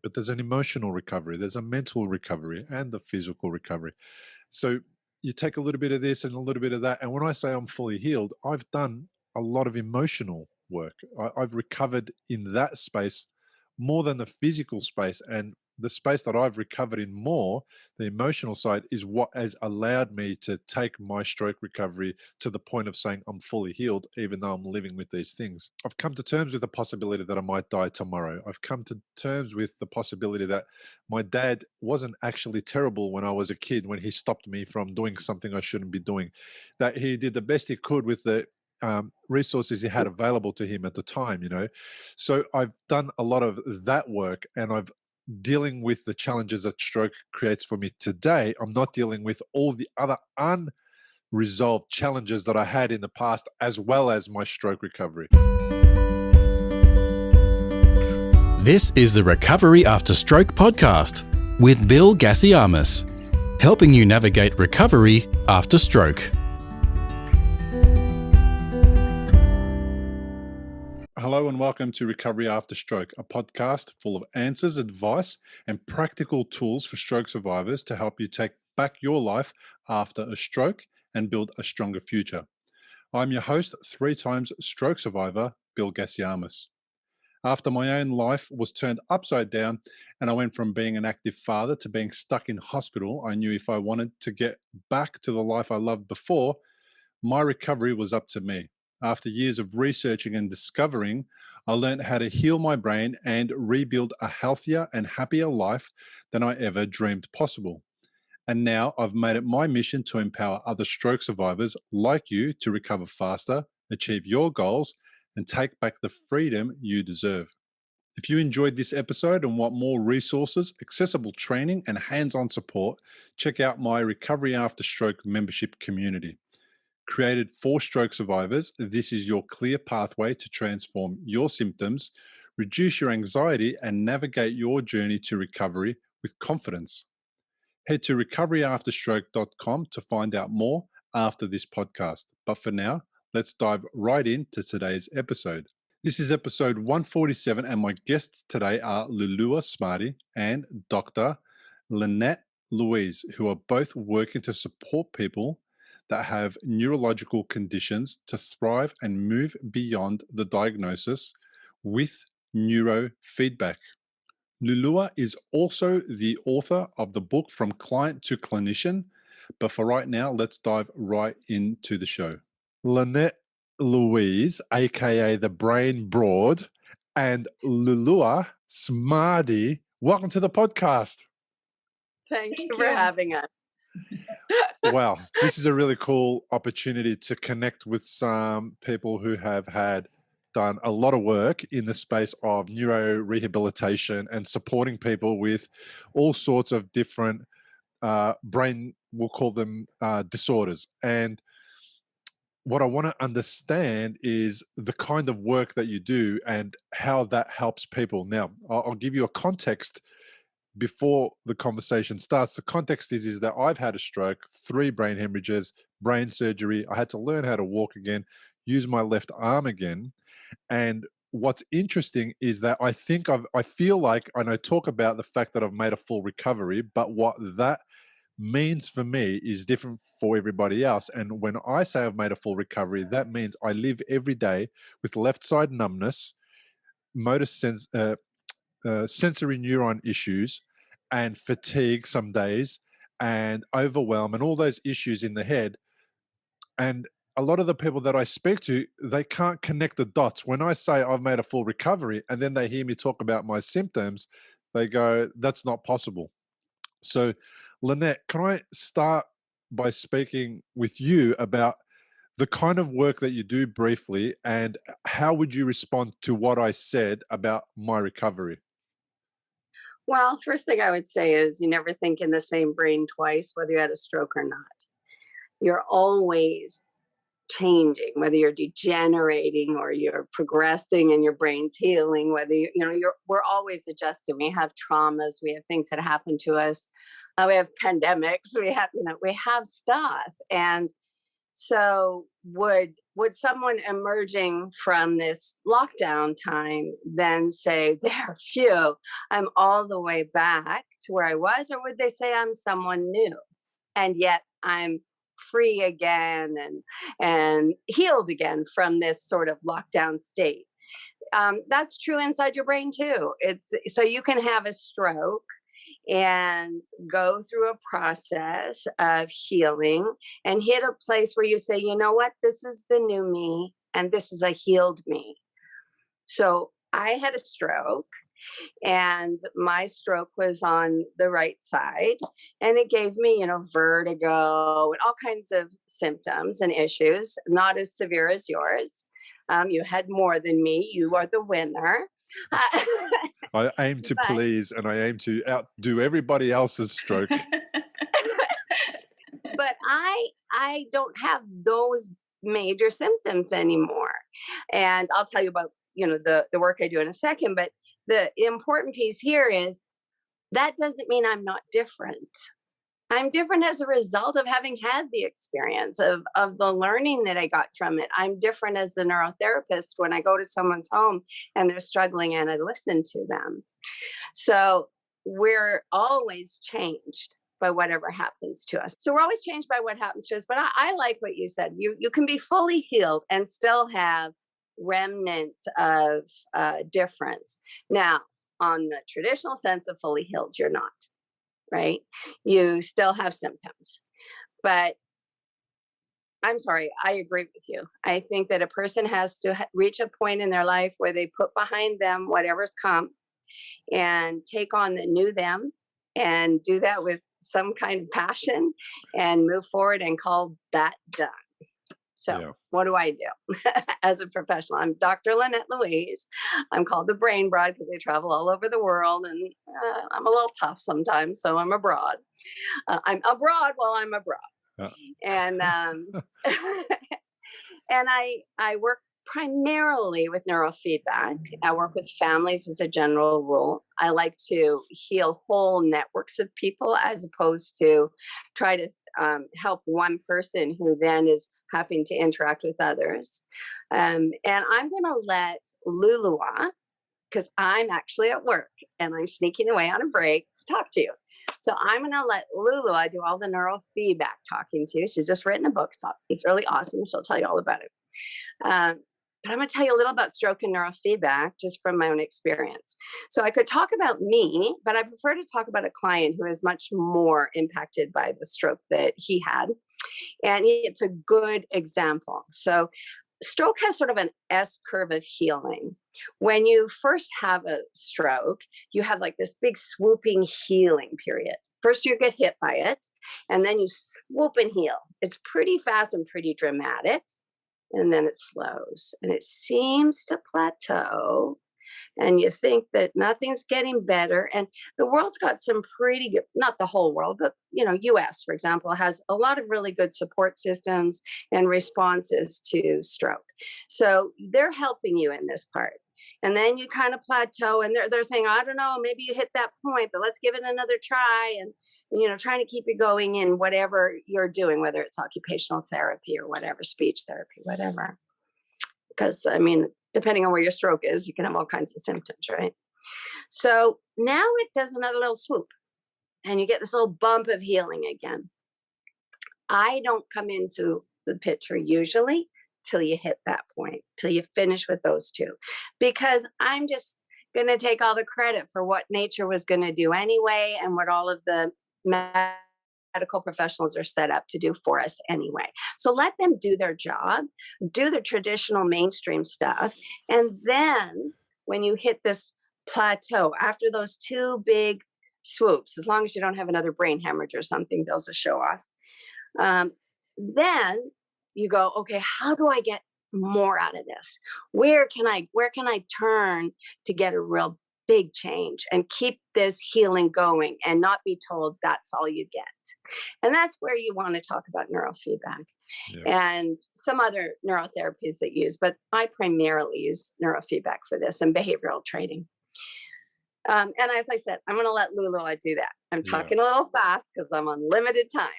but there's an emotional recovery, there's a mental recovery, and the physical recovery. So you take a little bit of this and a little bit of that. And when I say I'm fully healed, I've done a lot of emotional work. I've recovered in that space more than the physical space. And the space that I've recovered in more, the emotional side, is what has allowed me to take my stroke recovery to the point of saying I'm fully healed, even though I'm living with these things. I've come to terms with the possibility that I might die tomorrow. I've come to terms with the possibility that my dad wasn't actually terrible when I was a kid, when he stopped me from doing something I shouldn't be doing, that he did the best he could with the resources he had available to him at the time. So I've done a lot of that work, and I've dealing with the challenges that stroke creates for me today. I'm not dealing with all the other unresolved challenges that I had in the past, as well as my stroke recovery. This is the Recovery After Stroke podcast with Bill Gassiamis, helping you navigate recovery after stroke. Hello and welcome to Recovery After Stroke, a podcast full of answers, advice, and practical tools for stroke survivors to help you take back your life after a stroke and build a stronger future. I'm your host, 3 times stroke survivor, Bill Gassiamis. After my own life was turned upside down and I went from being an active father to being stuck in hospital, I knew if I wanted to get back to the life I loved before, my recovery was up to me. After years of researching and discovering, I learned how to heal my brain and rebuild a healthier and happier life than I ever dreamed possible. And now I've made it my mission to empower other stroke survivors like you to recover faster, achieve your goals, and take back the freedom you deserve. If you enjoyed this episode and want more resources, accessible training, and hands-on support, check out my Recovery After Stroke membership community. Created for stroke survivors, this is your clear pathway to transform your symptoms, reduce your anxiety, and navigate your journey to recovery with confidence. Head to recoveryafterstroke.com to find out more after this podcast. But for now, let's dive right into today's episode. This is episode 147, and my guests today are Louloua Smadi and Dr. Lynette Louise, who are both working to support people that have neurological conditions to thrive and move beyond the diagnosis with neurofeedback. Louloua is also the author of the book From Client to Clinician, but for right now, let's dive right into the show. Lynette Louise, aka the Brain Broad, and Louloua Smadi, welcome to the podcast. Thank you for having us. Wow, this is a really cool opportunity to connect with some people who have done a lot of work in the space of neurorehabilitation and supporting people with all sorts of different brain, we'll call them disorders. And what I want to understand is the kind of work that you do and how that helps people. Now, I'll give you a context before the conversation starts. The context is that I've had a stroke, 3 brain hemorrhages, brain surgery. I had to learn how to walk again, use my left arm again. And what's interesting is that I feel like, and I talk about the fact that I've made a full recovery, but what that means for me is different for everybody else. And when I say I've made a full recovery, that means I live every day with left side numbness, sensory neuron issues, and fatigue some days, and overwhelm, and all those issues in the head. And a lot of the people that I speak to, they can't connect the dots. When I say I've made a full recovery and then they hear me talk about my symptoms, they go, that's not possible. So, Lynette, can I start by speaking with you about the kind of work that you do briefly, and how would you respond to what I said about my recovery? Well, first thing I would say is you never think in the same brain twice, whether you had a stroke or not. You're always changing, whether you're degenerating or you're progressing and your brain's healing, whether we're always adjusting. We have traumas, we have things that happen to us, we have pandemics, we have stuff. And so would would someone emerging from this lockdown time then say, there, phew, I'm all the way back to where I was? Or would they say I'm someone new and yet I'm free again and healed again from this sort of lockdown state? That's true inside your brain too. It's so you can have a stroke and go through a process of healing and hit a place where you say, you know what, this is the new me and this is a healed me. So I had a stroke, and my stroke was on the right side, and it gave me, vertigo and all kinds of symptoms and issues, not as severe as yours. You had more than me. You are the winner. I aim to please, and I aim to outdo everybody else's stroke. But I don't have those major symptoms anymore. And I'll tell you about, the work I do in a second. But the important piece here is that doesn't mean I'm not different. I'm different as a result of having had the experience of the learning that I got from it. I'm different as the neurotherapist when I go to someone's home and they're struggling and I listen to them. So we're always changed by whatever happens to us. So we're always changed by what happens to us. But I like what you said. You can be fully healed and still have remnants of difference. Now, on the traditional sense of fully healed, you're not. Right? You still have symptoms. But I'm sorry, I agree with you. I think that a person has to reach a point in their life where they put behind them whatever's come and take on the new them and do that with some kind of passion and move forward and call that done. So What do I do as a professional? I'm Dr. Lynette Louise. I'm called the Brain Bride because I travel all over the world, and I'm a little tough sometimes, so I'm abroad. I'm abroad while I'm abroad. And and I work primarily with neurofeedback. I work with families as a general rule. I like to heal whole networks of people as opposed to try to help one person who then is having to interact with others. And I'm going to let Louloua, because I'm actually at work and I'm sneaking away on a break to talk to you. So I'm going to let Louloua do all the neurofeedback talking to you. She's just written a book. So it's really awesome. She'll tell you all about it. But I'm going to tell you a little about stroke and neurofeedback just from my own experience. So I could talk about me, but I prefer to talk about a client who is much more impacted by the stroke that he had. And it's a good example. So stroke has sort of an S curve of healing. When you first have a stroke, you have like this big swooping healing period. First, you get hit by it, and then you swoop and heal. It's pretty fast and pretty dramatic. And then it slows and it seems to plateau, and you think that nothing's getting better. And the world's got some pretty good, not the whole world, but US, for example, has a lot of really good support systems and responses to stroke. So they're helping you in this part. And then you kind of plateau, and they're saying, I don't know, maybe you hit that point, but let's give it another try. And trying to keep you going in whatever you're doing, whether it's occupational therapy or whatever, speech therapy, whatever. Because, depending on where your stroke is, you can have all kinds of symptoms, right? So now it does another little swoop, and you get this little bump of healing again. I don't come into the picture usually till you hit that point, till you finish with those two, because I'm just going to take all the credit for what nature was going to do anyway, and what all of the medical professionals are set up to do for us anyway. So let them do their job, do the traditional mainstream stuff. And then when you hit this plateau, after those two big swoops, as long as you don't have another brain hemorrhage or something, Bill's a show off, then you go, okay, how do I get more out of this? Where can I turn to get a real big change and keep this healing going and not be told that's all you get? And that's where you want to talk about neurofeedback and some other neurotherapies that use, but I primarily use neurofeedback for this and behavioral training. And as I said, I'm going to let Louloua do that. I'm talking a little fast because I'm on limited time.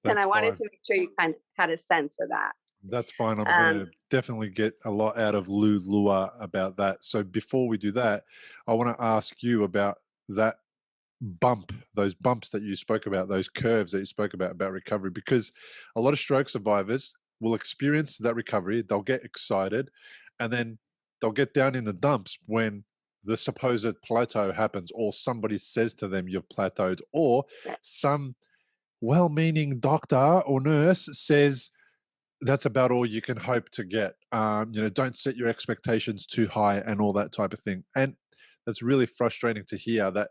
And I wanted to make sure you kind of had a sense of that. That's fine. I'm going Um, to definitely get a lot out of Louloua about that. So before we do that, I want to ask you about that those bumps that you spoke about, those curves that you spoke about recovery, because a lot of stroke survivors will experience that recovery. They'll get excited and then they'll get down in the dumps when the supposed plateau happens, or somebody says to them, you've plateaued, or right. some well meaning doctor or nurse says, that's about all you can hope to get. Don't set your expectations too high and all that type of thing. And that's really frustrating to hear that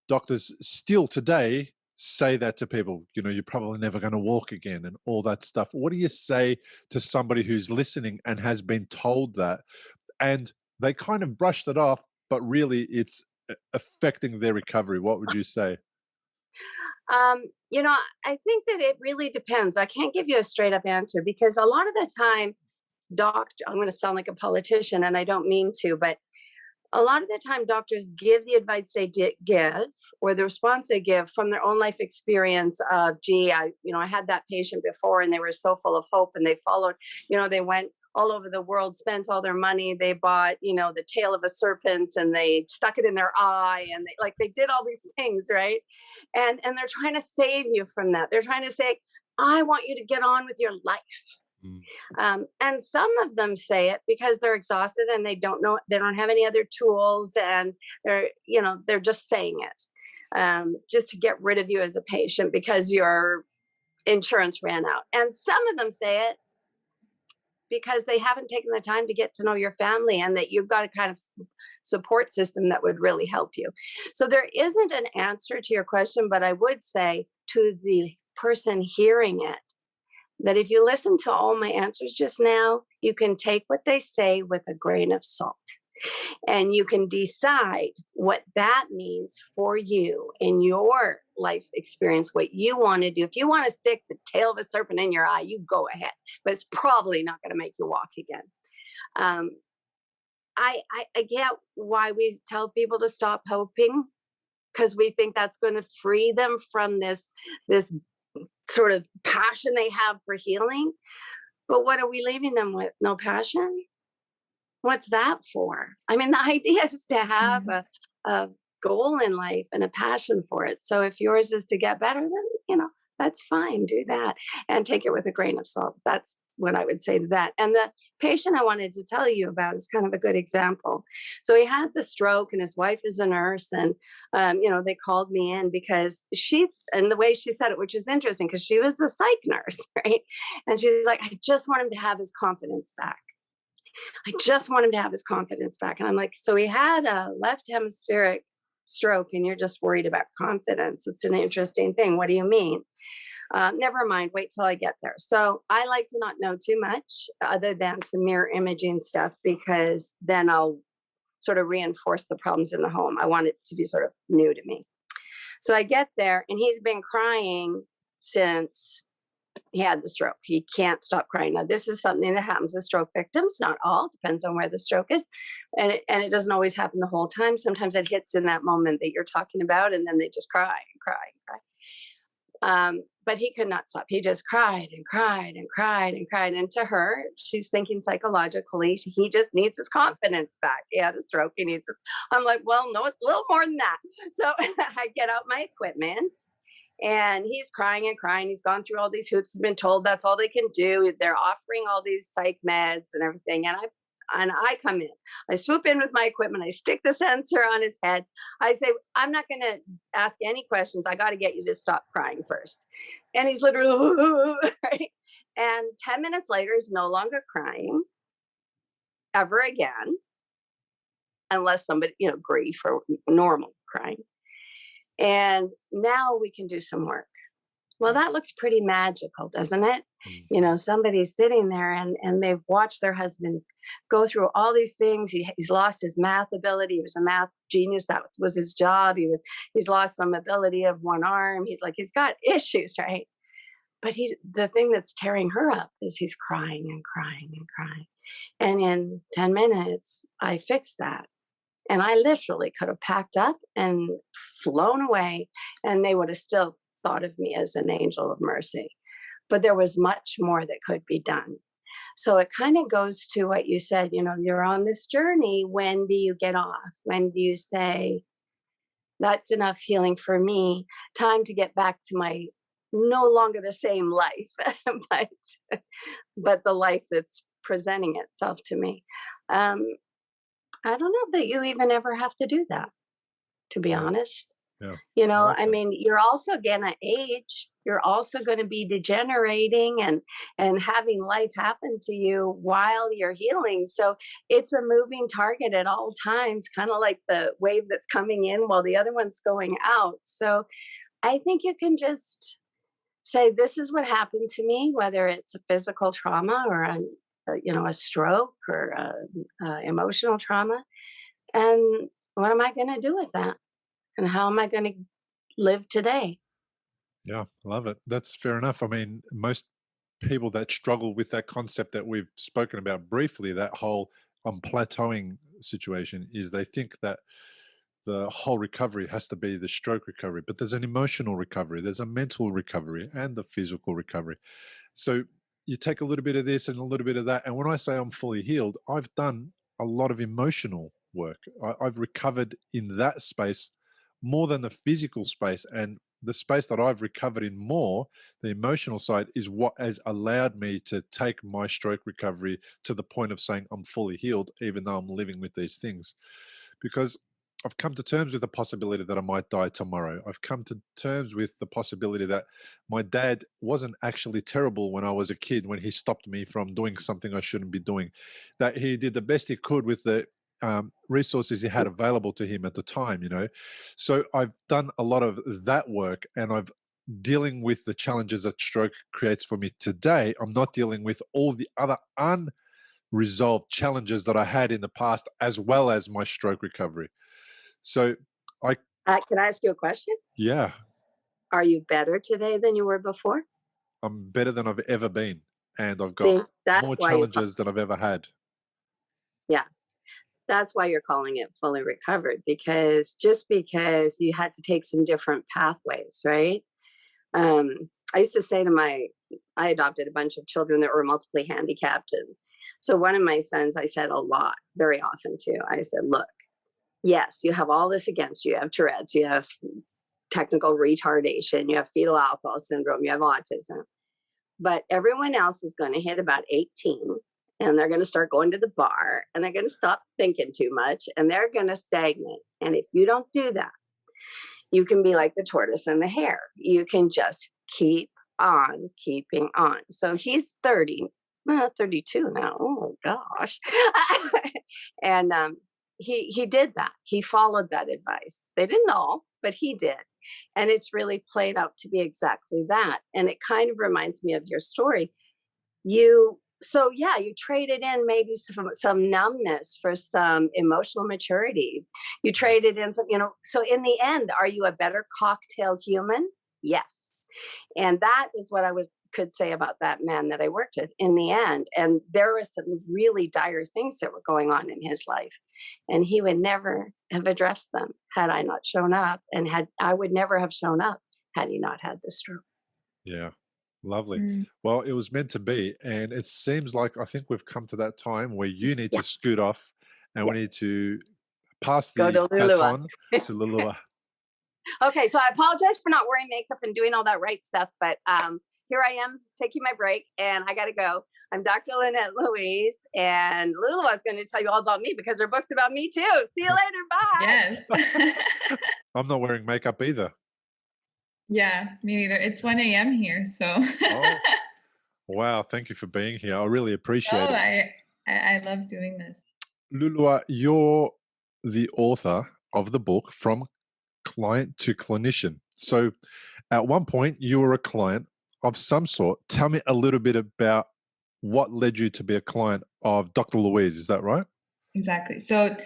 doctors still today say that to people. You're probably never going to walk again and all that stuff. What do you say to somebody who's listening and has been told that, and they kind of brushed it off, but really it's affecting their recovery? What would you say? Um, you know, I think that it really depends. I can't give you a straight up answer because a lot of the time, I'm going to sound like a politician and I don't mean to, but a lot of the time doctors give the advice they give or the response they give from their own life experience of, gee, I had that patient before and they were so full of hope and they followed, they went all over the world, spent all their money. They bought, the tail of a serpent and they stuck it in their eye and they did all these things, right? And they're trying to save you from that. They're trying to say, I want you to get on with your life. Mm. And some of them say it because they're exhausted and they don't know, they don't have any other tools, and they're just saying it just to get rid of you as a patient because your insurance ran out. And some of them say it because they haven't taken the time to get to know your family and that you've got a kind of support system that would really help you. So there isn't an answer to your question, but I would say to the person hearing it, that if you listen to all my answers just now, you can take what they say with a grain of salt and you can decide what that means for you in your life experience, what you want to do. If you want to stick the tail of a serpent in your eye, you go ahead, but it's probably not going to make you walk again. Um, I get why we tell people to stop hoping because we think that's going to free them from this sort of passion they have for healing. But what are we leaving them with? No passion? What's that for? I mean, the idea is to have a goal in life and a passion for it. So if yours is to get better, then, that's fine. Do that and take it with a grain of salt. That's what I would say to that. And the patient I wanted to tell you about is kind of a good example. So he had the stroke and his wife is a nurse. And, they called me in because and the way she said it, which is interesting because she was a psych nurse, right? And she's like, I just want him to have his confidence back. I just want him to have his confidence back. And I'm like, so he had a left hemispheric stroke and you're just worried about confidence. It's an interesting thing. What do you mean? Never mind, wait till I get there. So I like to not know too much other than some mirror imaging stuff because then I'll sort of reinforce the problems in the home. I want it to be sort of new to me. So I get there and he's been crying since he had the stroke. He can't stop crying. Now, this is something that happens with stroke victims, not all, depends on where the stroke is. And it doesn't always happen the whole time. Sometimes it hits in that moment that you're talking about, and then they just cry and cry and cry. But he could not stop. He just cried and cried and cried and cried. And to her, she's thinking psychologically, he just needs his confidence back. He had a stroke. He needs this. I'm like, well, no, it's a little more than that. So I get out my equipment. And he's crying and crying. He's gone through all these hoops. He's been told that's all they can do. They're offering all these psych meds and everything. And I come in. I swoop in with my equipment. I stick the sensor on his head. I say, I'm not going to ask any questions. I got to get you to stop crying first. And he's literally, right? And 10 minutes later, he's no longer crying ever again, unless somebody, grief or normal crying. And now we can do some work. Well, that looks pretty magical, doesn't it? Somebody's sitting there and they've watched their husband go through all these things. He's lost his math ability. He was a math genius. That was his job. He's lost some ability of one arm. He's got issues, right? But the thing that's tearing her up is he's crying and crying and crying. And in 10 minutes, I fixed that. And I literally could have packed up and flown away, and they would have still thought of me as an angel of mercy. but there was much more that could be done. So it kind of goes to what you said, you're on this journey. When do you get off? When do you say, that's enough healing for me? Time to get back to my no longer the same life, but the life that's presenting itself to me. Um, I don't know that you even ever have to do that, to be Yeah. honest. Yeah. I like I that. mean, you're also gonna age. You're also going to be degenerating and having life happen to you while you're healing. So it's a moving target at all times, kind of like the wave that's coming in while the other one's going out. So I think you can just say, this is what happened to me, whether it's a physical trauma or a stroke or emotional trauma, and what am I going to do with that, and how am I going to live today? Yeah, love it. That's fair enough. I mean, most people that struggle with that concept that we've spoken about briefly, that whole plateauing situation, is they think that the whole recovery has to be the stroke recovery, but there's an emotional recovery, there's a mental recovery, and the physical recovery. So you take a little bit of this and a little bit of that. And when I say I'm fully healed, I've done a lot of emotional work. I've recovered in that space more than the physical space. And the space that I've recovered in more, the emotional side, is what has allowed me to take my stroke recovery to the point of saying I'm fully healed, even though I'm living with these things. Because I've come to terms with the possibility that I might die tomorrow. I've come to terms with the possibility that my dad wasn't actually terrible when I was a kid, when he stopped me from doing something I shouldn't be doing, that he did the best he could with the resources he had available to him at the time. So I've done a lot of that work, and I've dealing with the challenges that stroke creates for me today. I'm not dealing with all the other unresolved challenges that I had in the past, as well as my stroke recovery. So I, Can I ask you a question? yeah, Are you better today than you were before? I'm better than I've ever been, and I've got See, that's more why challenges than I've ever had. yeah, that's why you're calling it fully recovered, because just because you had to take some different pathways, right? I used to say I adopted a bunch of children that were multiply handicapped. And so one of my sons, I said a lot, very often too, I said, look, yes, you have all this against you. You have Tourette's, you have technical retardation, you have fetal alcohol syndrome, you have autism. But everyone else is going to hit about 18, and they're going to start going to the bar, and they're going to stop thinking too much, and they're going to stagnate. And if you don't do that, you can be like the tortoise and the hare. You can just keep on keeping on. So he's 30, 32 now. Oh gosh. And he did that. He followed that advice. They didn't all, but he did. And it's really played out to be exactly that. And it kind of reminds me of your story. You traded in maybe some numbness for some emotional maturity. You traded in so in the end, are you a better cocktail human? Yes. And that is what could say about that man that I worked with in the end. And there were some really dire things that were going on in his life, and he would never have addressed them had I not shown up, and I would never have shown up had he not had the stroke. Yeah, lovely. Mm. Well, it was meant to be, and it seems like I think we've come to that time where you need Yeah. to scoot off, and we Yeah. need to pass Go the to Louloua. baton to Lilua. Okay, so I apologize for not wearing makeup and doing all that right stuff, but here I am taking my break, and I got to go. I'm Dr. Lynette Louise, and Louloua is going to tell you all about me because her book's about me too. See you later. Bye. Yes. I'm not wearing makeup either. Yeah, me neither. It's 1 a.m. here, so. Oh, wow. Thank you for being here. I really Oh, appreciate it. I love doing this. Lulua, you're the author of the book From Client to Clinician. So at one point, you were a client of some sort. Tell me a little bit about what led you to be a client of Dr. Louise. Is that right? Exactly. So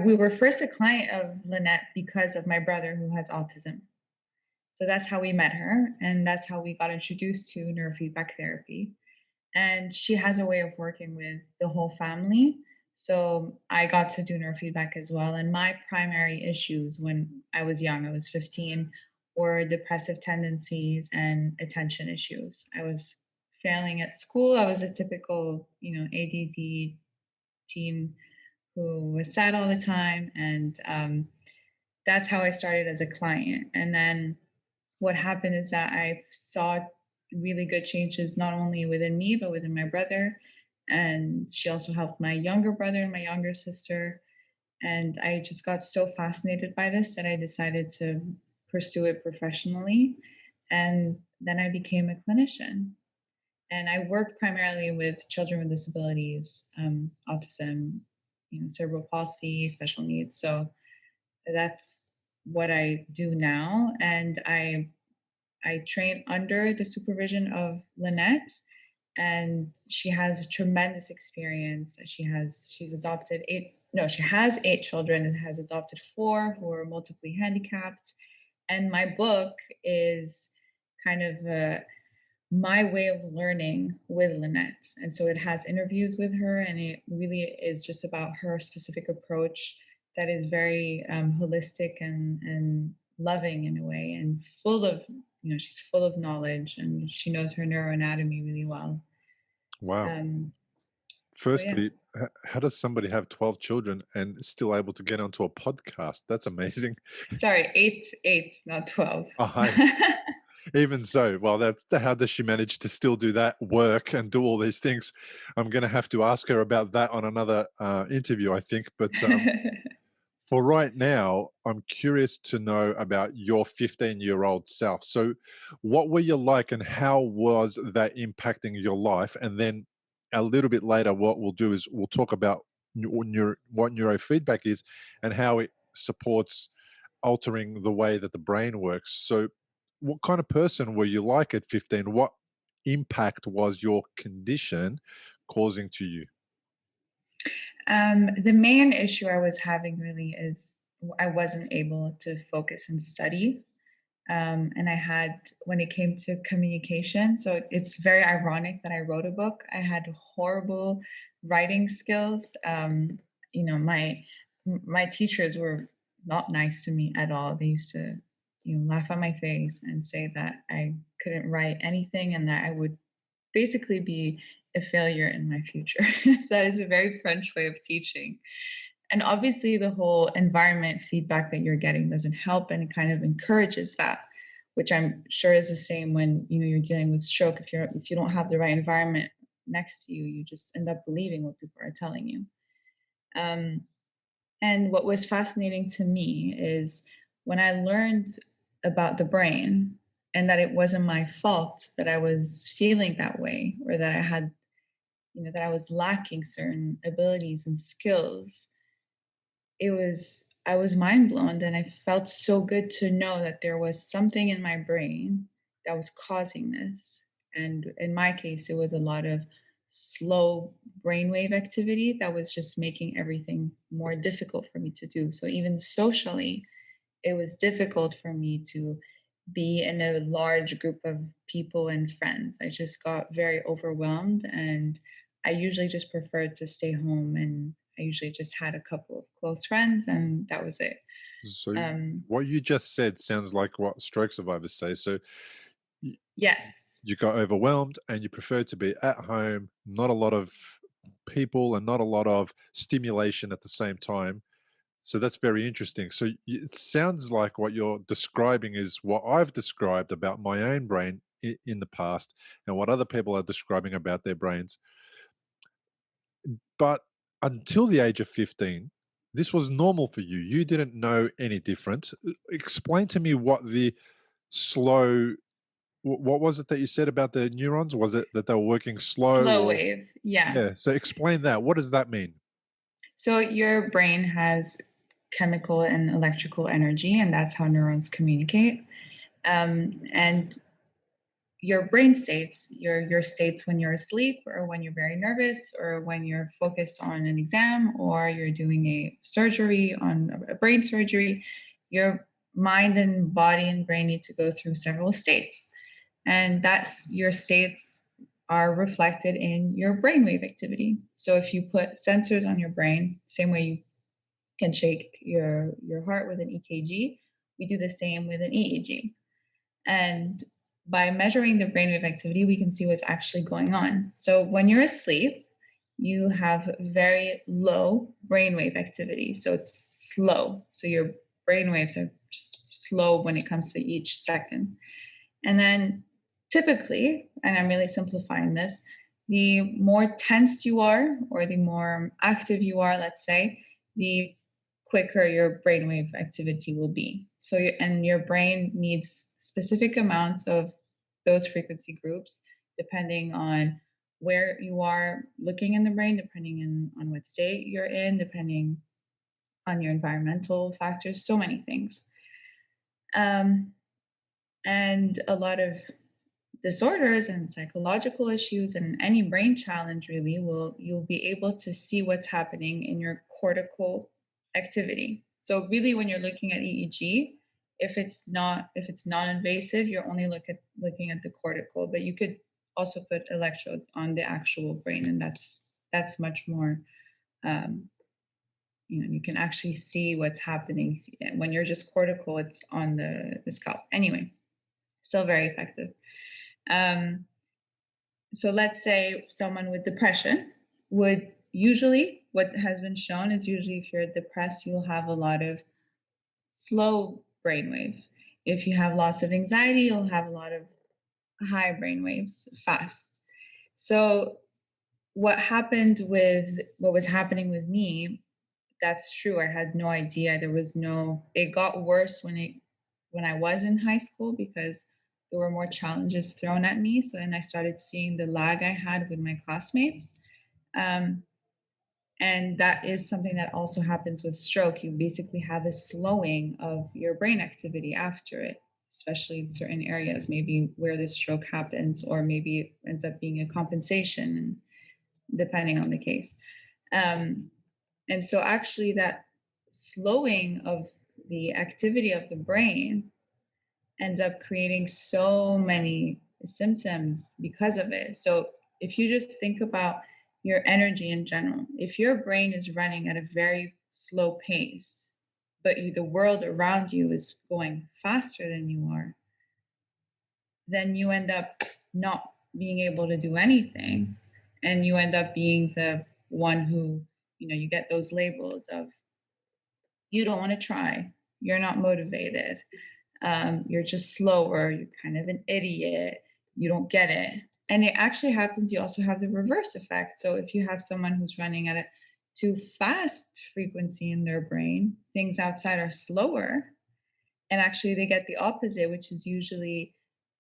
we were first a client of Lynette because of my brother who has autism. So that's how we met her, and that's how we got introduced to neurofeedback therapy. And she has a way of working with the whole family. So I got to do neurofeedback as well. And my primary issues when I was young, I was 15, or depressive tendencies and attention issues. I was failing at school. I was a typical, ADD teen who was sad all the time. And that's how I started as a client. And then what happened is that I saw really good changes, not only within me, but within my brother. And she also helped my younger brother and my younger sister. And I just got so fascinated by this that I decided to pursue it professionally. And then I became a clinician. And I work primarily with children with disabilities, autism, cerebral palsy, special needs. So that's what I do now. And I train under the supervision of Lynette, and she has tremendous experience. She's adopted she has 8 children and has adopted 4 who are multiply handicapped. And my book is kind of my way of learning with Lynette. And so it has interviews with her, and it really is just about her specific approach that is very holistic and loving in a way, and full of, she's full of knowledge, and she knows her neuroanatomy really well. Wow. So yeah. Firstly, how does somebody have 12 children and still able to get onto a podcast? That's amazing. Sorry, eight, not 12. Oh, even so, well, how does she manage to still do that work and do all these things? I'm going to have to ask her about that on another interview, I think. But for right now, I'm curious to know about your 15-year-old self. So, what were you like, and how was that impacting your life? And then a little bit later, what we'll do is we'll talk about what neurofeedback is and how it supports altering the way that the brain works. So, what kind of person were you like at 15? What impact was your condition causing to you? The main issue I was having really is I wasn't able to focus and study. And I had, when it came to communication, so it's very ironic that I wrote a book. I had horrible writing skills. My teachers were not nice to me at all. They used to, laugh at my face and say that I couldn't write anything and that I would basically be a failure in my future. That is a very French way of teaching. And obviously the whole environment feedback that you're getting doesn't help, and it kind of encourages that, which I'm sure is the same when you're dealing with stroke. If you don't have the right environment next to you, you just end up believing what people are telling you. And what was fascinating to me is when I learned about the brain and that it wasn't my fault that I was feeling that way, or that I had, that I was lacking certain abilities and skills. I was mind blown, and I felt so good to know that there was something in my brain that was causing this. And in my case, it was a lot of slow brainwave activity that was just making everything more difficult for me to do. So even socially, it was difficult for me to be in a large group of people and friends. I just got very overwhelmed, and I usually just preferred to stay home, and I usually just had a couple of close friends, and that was it. So, Um, what you just said sounds like what stroke survivors say. So, y- yes. you got overwhelmed and you preferred to be at home, not a lot of people and not a lot of stimulation at the same time. So that's very interesting. So it sounds like what you're describing is what I've described about my own brain in the past, and what other people are describing about their brains. But until the age of 15, this was normal for you. You didn't know any different. Explain to me what the slow, what was it that you said about the neurons? Was it that they were working slow, Slow or wave. Yeah. yeah? So explain that. What does that mean? So your brain has chemical and electrical energy, and that's how neurons communicate. And your brain states, your states when you're asleep, or when you're very nervous, or when you're focused on an exam, or you're doing a surgery, on a brain surgery, your mind and body and brain need to go through several states. And that's your states are reflected in your brainwave activity. So if you put sensors on your brain, same way you can shake your heart with an EKG, we do the same with an EEG. And by measuring the brainwave activity, we can see what's actually going on. So when you're asleep, you have very low brainwave activity. So it's slow. So your brainwaves are slow when it comes to each second. And then typically, and I'm really simplifying this, the more tense you are or the more active you are, let's say, the quicker your brainwave activity will be. So, and your brain needs specific amounts of those frequency groups depending on where you are looking in the brain, depending on what state you're in, depending on your environmental factors, so many things. And a lot of disorders and psychological issues and any brain challenge really you'll be able to see what's happening in your cortical activity. So really when you're looking at EEG, if it's non-invasive, you're only looking at the cortical, but you could also put electrodes on the actual brain, and that's much more you can actually see what's happening. When you're just cortical, it's on the scalp. Anyway, still very effective. So let's say someone with depression would usually, what has been shown is usually if you're depressed, you'll have a lot of slow brainwave. If you have lots of anxiety, you'll have a lot of high brainwaves, fast. So what was happening with me, that's true. I had no idea. It got worse when I was in high school because there were more challenges thrown at me. So then I started seeing the lag I had with my classmates. And that is something that also happens with stroke. You basically have a slowing of your brain activity after it, especially in certain areas, maybe where the stroke happens, or maybe it ends up being a compensation, depending on the case. And so actually that slowing of the activity of the brain ends up creating so many symptoms because of it. So if you just think about your energy in general, if your brain is running at a very slow pace, but the world around you is going faster than you are, then you end up not being able to do anything. And you end up being the one who, you get those labels of you don't want to try, you're not motivated, you're just slower, you're kind of an idiot, you don't get it. And it actually happens, you also have the reverse effect. So if you have someone who's running at a too fast frequency in their brain, things outside are slower. And actually they get the opposite, which is usually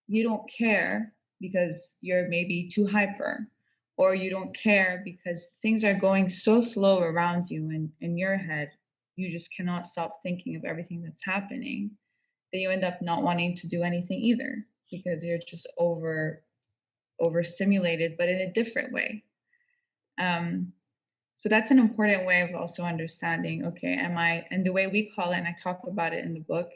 you don't care because you're maybe too hyper, or you don't care because things are going so slow around you and in your head, you just cannot stop thinking of everything that's happening, that you end up not wanting to do anything either because you're just overstimulated, but in a different way. So that's an important way of also understanding, okay, and the way we call it, and I talk about it in the book,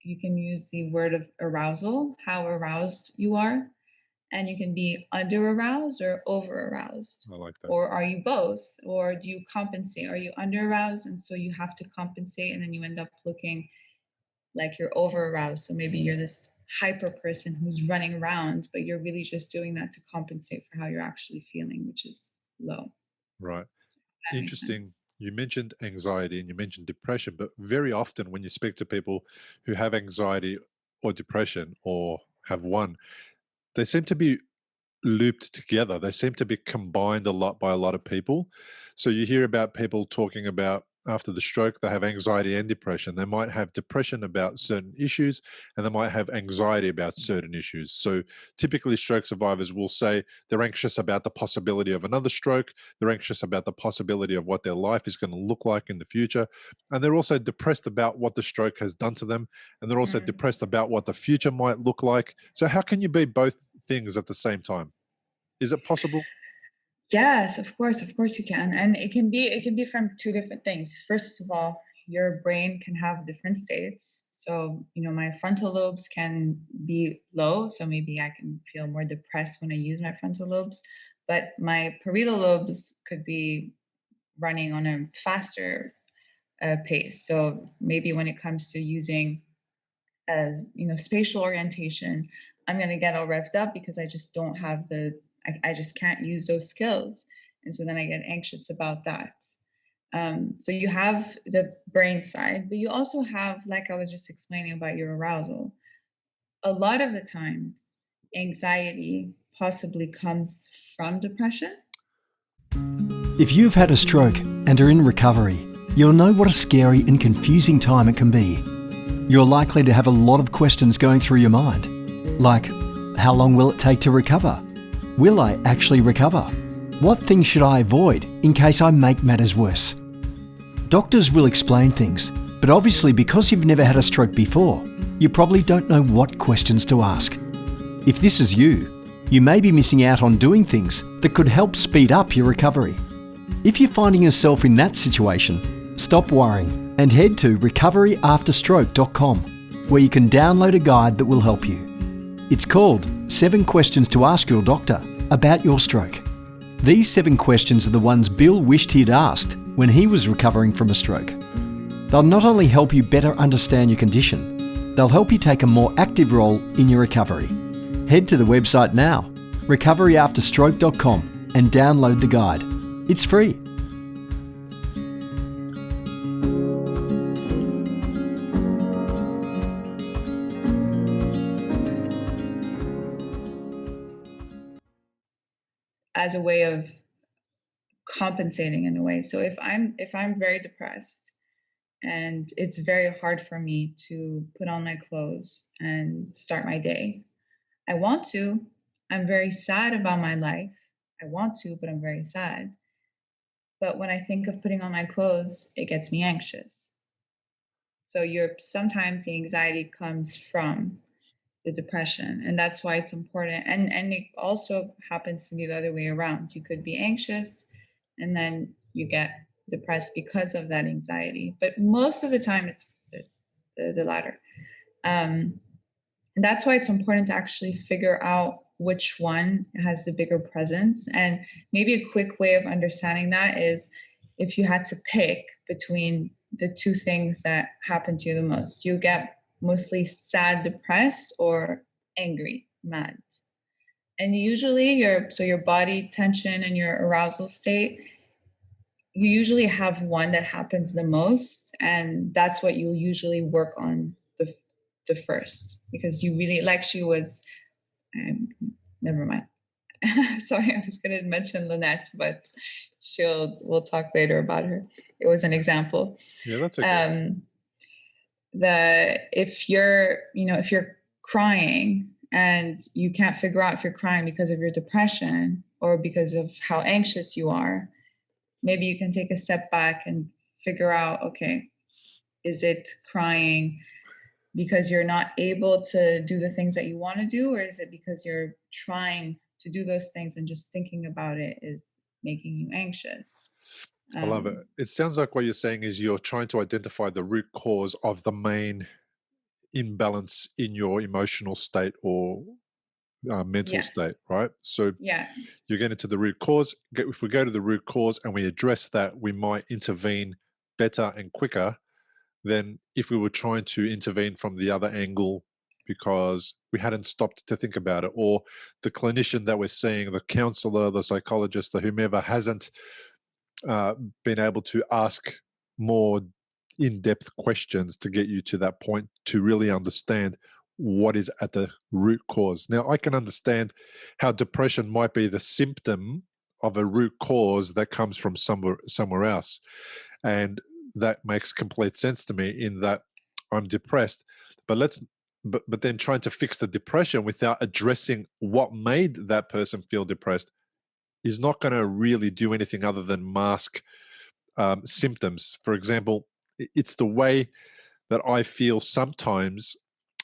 you can use the word of arousal, how aroused you are, and you can be under aroused or over aroused. I like that. Or are you both? Or do you compensate? Are you under aroused and so you have to compensate, and then you end up looking like you're over aroused? So maybe you're this hyper person who's running around, but you're really just doing that to compensate for how you're actually feeling, which is low. Right. That makes sense. Interesting. You mentioned anxiety and you mentioned depression, but very often when you speak to people who have anxiety or depression or have one, they seem to be looped together. They seem to be combined a lot by a lot of people. So you hear about people talking about after the stroke, they have anxiety and depression. They might have depression about certain issues and they might have anxiety about certain issues. So typically, stroke survivors will say they're anxious about the possibility of another stroke. They're anxious about the possibility of what their life is going to look like in the future. And they're also depressed about what the stroke has done to them. And they're also depressed about what the future might look like. So, how can you be both things at the same time? Is it possible? Yes, of course you can. And it can be from two different things. First of all, your brain can have different states. So, my frontal lobes can be low, so maybe I can feel more depressed when I use my frontal lobes, but my parietal lobes could be running on a faster pace. So maybe when it comes to using as spatial orientation, I'm going to get all revved up because I just don't have I just can't use those skills. And so then I get anxious about that. So you have the brain side, but you also have, like I was just explaining about your arousal. A lot of the time, anxiety possibly comes from depression. If you've had a stroke and are in recovery, you'll know what a scary and confusing time it can be. You're likely to have a lot of questions going through your mind, like, how long will it take to recover? Will I actually recover? What things should I avoid in case I make matters worse? Doctors will explain things, but obviously because you've never had a stroke before, you probably don't know what questions to ask. If this is you, you may be missing out on doing things that could help speed up your recovery. If you're finding yourself in that situation, stop worrying and head to recoveryafterstroke.com, where you can download a guide that will help you. It's called 7 Questions to Ask Your Doctor About Your Stroke. These 7 questions are the ones Bill wished he'd asked when he was recovering from a stroke. They'll not only help you better understand your condition, they'll help you take a more active role in your recovery. Head to the website now, recoveryafterstroke.com, and download the guide. It's free. As a way of compensating in a way. So if I'm very depressed and it's very hard for me to put on my clothes and start my day, I want to. I'm very sad about my life. I want to, but I'm very sad. But when I think of putting on my clothes, it gets me anxious. So sometimes the anxiety comes from the depression, and that's why it's important. And it also happens to be the other way around. You could be anxious and then you get depressed because of that anxiety, but most of the time it's the latter. And that's why it's important to actually figure out which one has the bigger presence. And maybe a quick way of understanding that is if you had to pick between the 2 things that happen to you the most, you get mostly sad, depressed, or angry, mad. And usually your body tension and your arousal state, you usually have one that happens the most, and that's what you usually work on the first, because you really, like she was, never mind. Sorry, I was going to mention Lynette, but we'll talk later about her. It was an example. Yeah, that's okay. If you're crying and you can't figure out if you're crying because of your depression or because of how anxious you are, maybe you can take a step back and figure out, okay, is it crying because you're not able to do the things that you want to do, or is it because you're trying to do those things and just thinking about it is making you anxious? I love it. It sounds like what you're saying is you're trying to identify the root cause of the main imbalance in your emotional state or mental state, right? So you get into the root cause. If we go to the root cause and we address that, we might intervene better and quicker than if we were trying to intervene from the other angle because we hadn't stopped to think about it, or the clinician that we're seeing, the counselor, the psychologist, the whomever hasn't been able to ask more in-depth questions to get you to that point to really understand what is at the root cause. Now, I can understand how depression might be the symptom of a root cause that comes from somewhere else. And that makes complete sense to me in that I'm depressed, but then trying to fix the depression without addressing what made that person feel depressed is not going to really do anything other than mask symptoms. For example, it's the way that I feel sometimes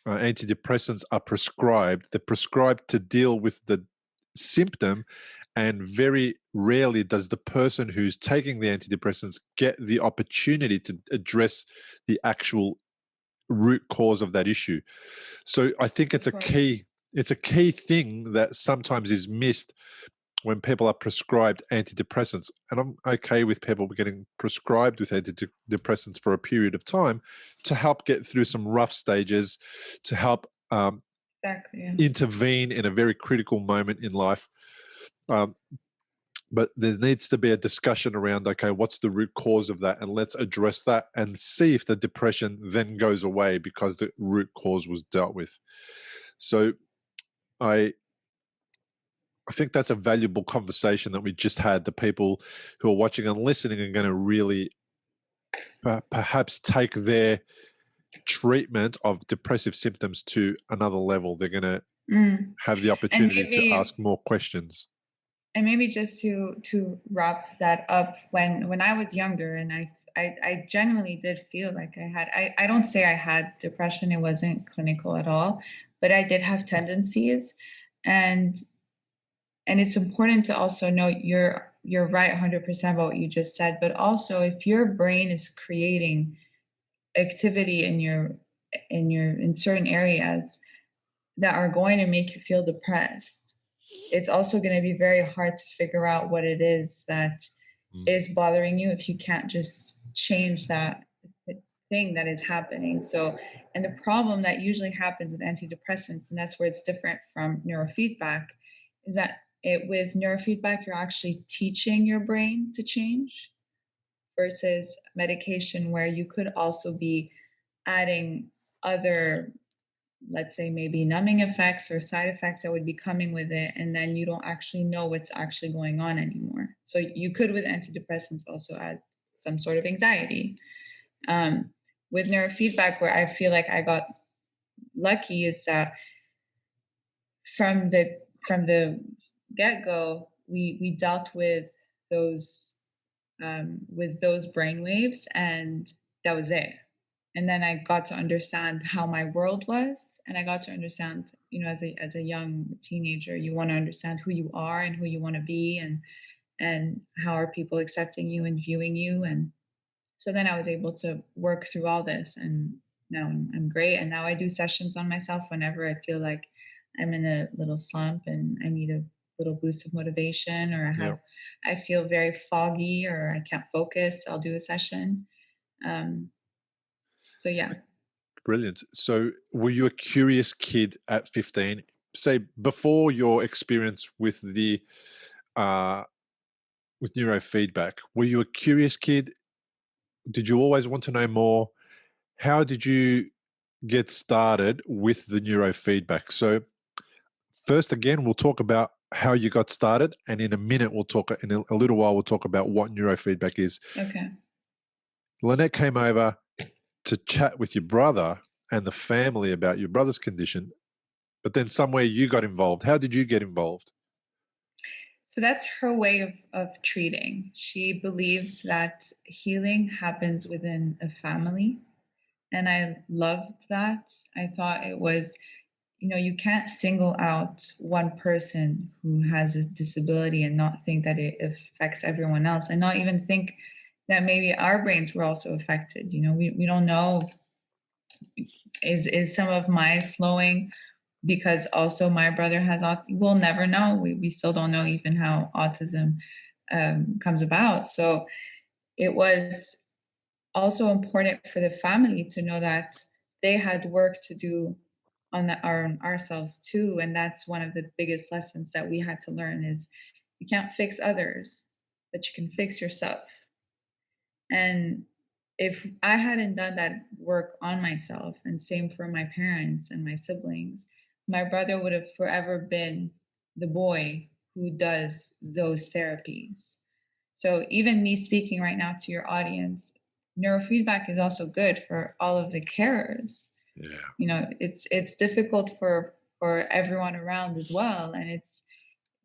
antidepressants are prescribed. They're prescribed to deal with the symptom, and very rarely does the person who's taking the antidepressants get the opportunity to address the actual root cause of that issue. So I think it's a key thing that sometimes is missed when people are prescribed antidepressants, and I'm okay with people getting prescribed with antidepressants for a period of time to help get through some rough stages, to help Exactly. Yeah. intervene in a very critical moment in life. But there needs to be a discussion around, okay, what's the root cause of that? And let's address that and see if the depression then goes away because the root cause was dealt with. So I think that's a valuable conversation that we just had. The people who are watching and listening are going to really perhaps take their treatment of depressive symptoms to another level. They're going to have the opportunity to ask more questions. And maybe just to wrap that up, when I was younger, and I genuinely did feel like I don't say I had depression, it wasn't clinical at all, but I did have tendencies. And it's important to also know you're right 100% about what you just said, but also if your brain is creating activity in certain areas that are going to make you feel depressed, it's also going to be very hard to figure out what it is that is bothering you if you can't just change that thing that is happening. So, and the problem that usually happens with antidepressants, and that's where it's different from neurofeedback, is that with neurofeedback, you're actually teaching your brain to change versus medication where you could also be adding other, let's say maybe numbing effects or side effects that would be coming with it, and then you don't actually know what's actually going on anymore. So you could with antidepressants also add some sort of anxiety. With neurofeedback, where I feel like I got lucky is that from the get-go, we dealt with those brain waves, and that was it. And then I got to understand how my world was, and I got to understand, as a young teenager, you want to understand who you are and who you want to be, and how are people accepting you and viewing you. And so then I was able to work through all this, and now I'm great. And now I do sessions on myself whenever I feel like I'm in a little slump and I need a little boost of motivation, or I feel very foggy or I can't focus. I'll do a session. So yeah. Brilliant. So were you a curious kid at 15? Say before your experience with the with neurofeedback, were you a curious kid? Did you always want to know more? How did you get started with the neurofeedback? So first, again, we'll talk about how you got started, and in a minute, in a little while, we'll talk about what neurofeedback is. Okay. Lynette came over to chat with your brother and the family about your brother's condition, but then somewhere you got involved. How did you get involved? So that's her way of treating. She believes that healing happens within a family. And I loved that. I thought it was, you can't single out one person who has a disability and not think that it affects everyone else, and not even think that maybe our brains were also affected. We don't know, is some of my slowing because also my brother has autism? We'll never know. We still don't know even how autism comes about. So it was also important for the family to know that they had work to do on ourselves too. And that's one of the biggest lessons that we had to learn is you can't fix others, but you can fix yourself. And if I hadn't done that work on myself, and same for my parents and my siblings, my brother would have forever been the boy who does those therapies. So even me speaking right now to your audience, neurofeedback is also good for all of the carers. Yeah. It's difficult for everyone around as well. And it's,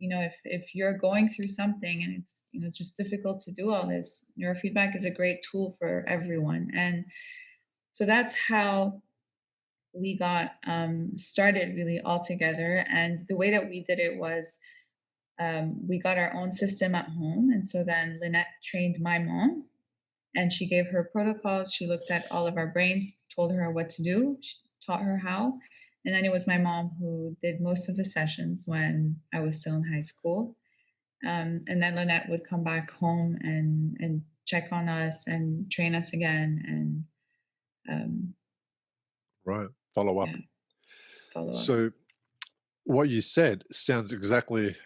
if you're going through something and it's just difficult to do all this, neurofeedback is a great tool for everyone. And so that's how we got started really all together. And the way that we did it was we got our own system at home. And so then Lynette trained my mom, and she gave her protocols. She looked at all of our brains, told her what to do, she taught her how. And then it was my mom who did most of the sessions when I was still in high school. And then Lynette would come back home and check on us and train us again and Right. Follow yeah, up. follow up. So what you said sounds exactly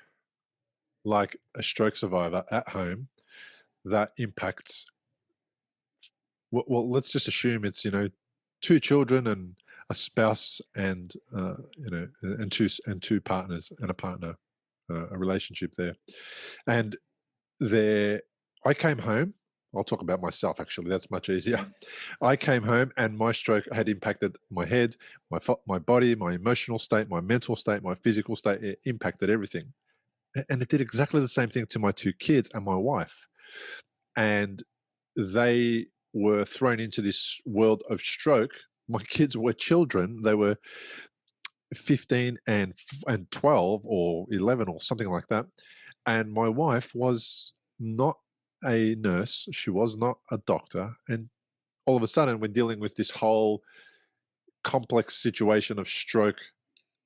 like a stroke survivor at home that impacts, well, let's just assume it's, two children and a spouse and, and two partners and a partner, a relationship there. And there, I came home. I'll talk about myself, actually. That's much easier. Yes. I came home and my stroke had impacted my head, my body, my emotional state, my mental state, my physical state. It impacted everything. And it did exactly the same thing to my two kids and my wife. And they were thrown into this world of stroke. My kids were children. They were 15 and 12 or 11 or something like that. And my wife was not a nurse. She was not a doctor. And all of a sudden, we're dealing with this whole complex situation of stroke,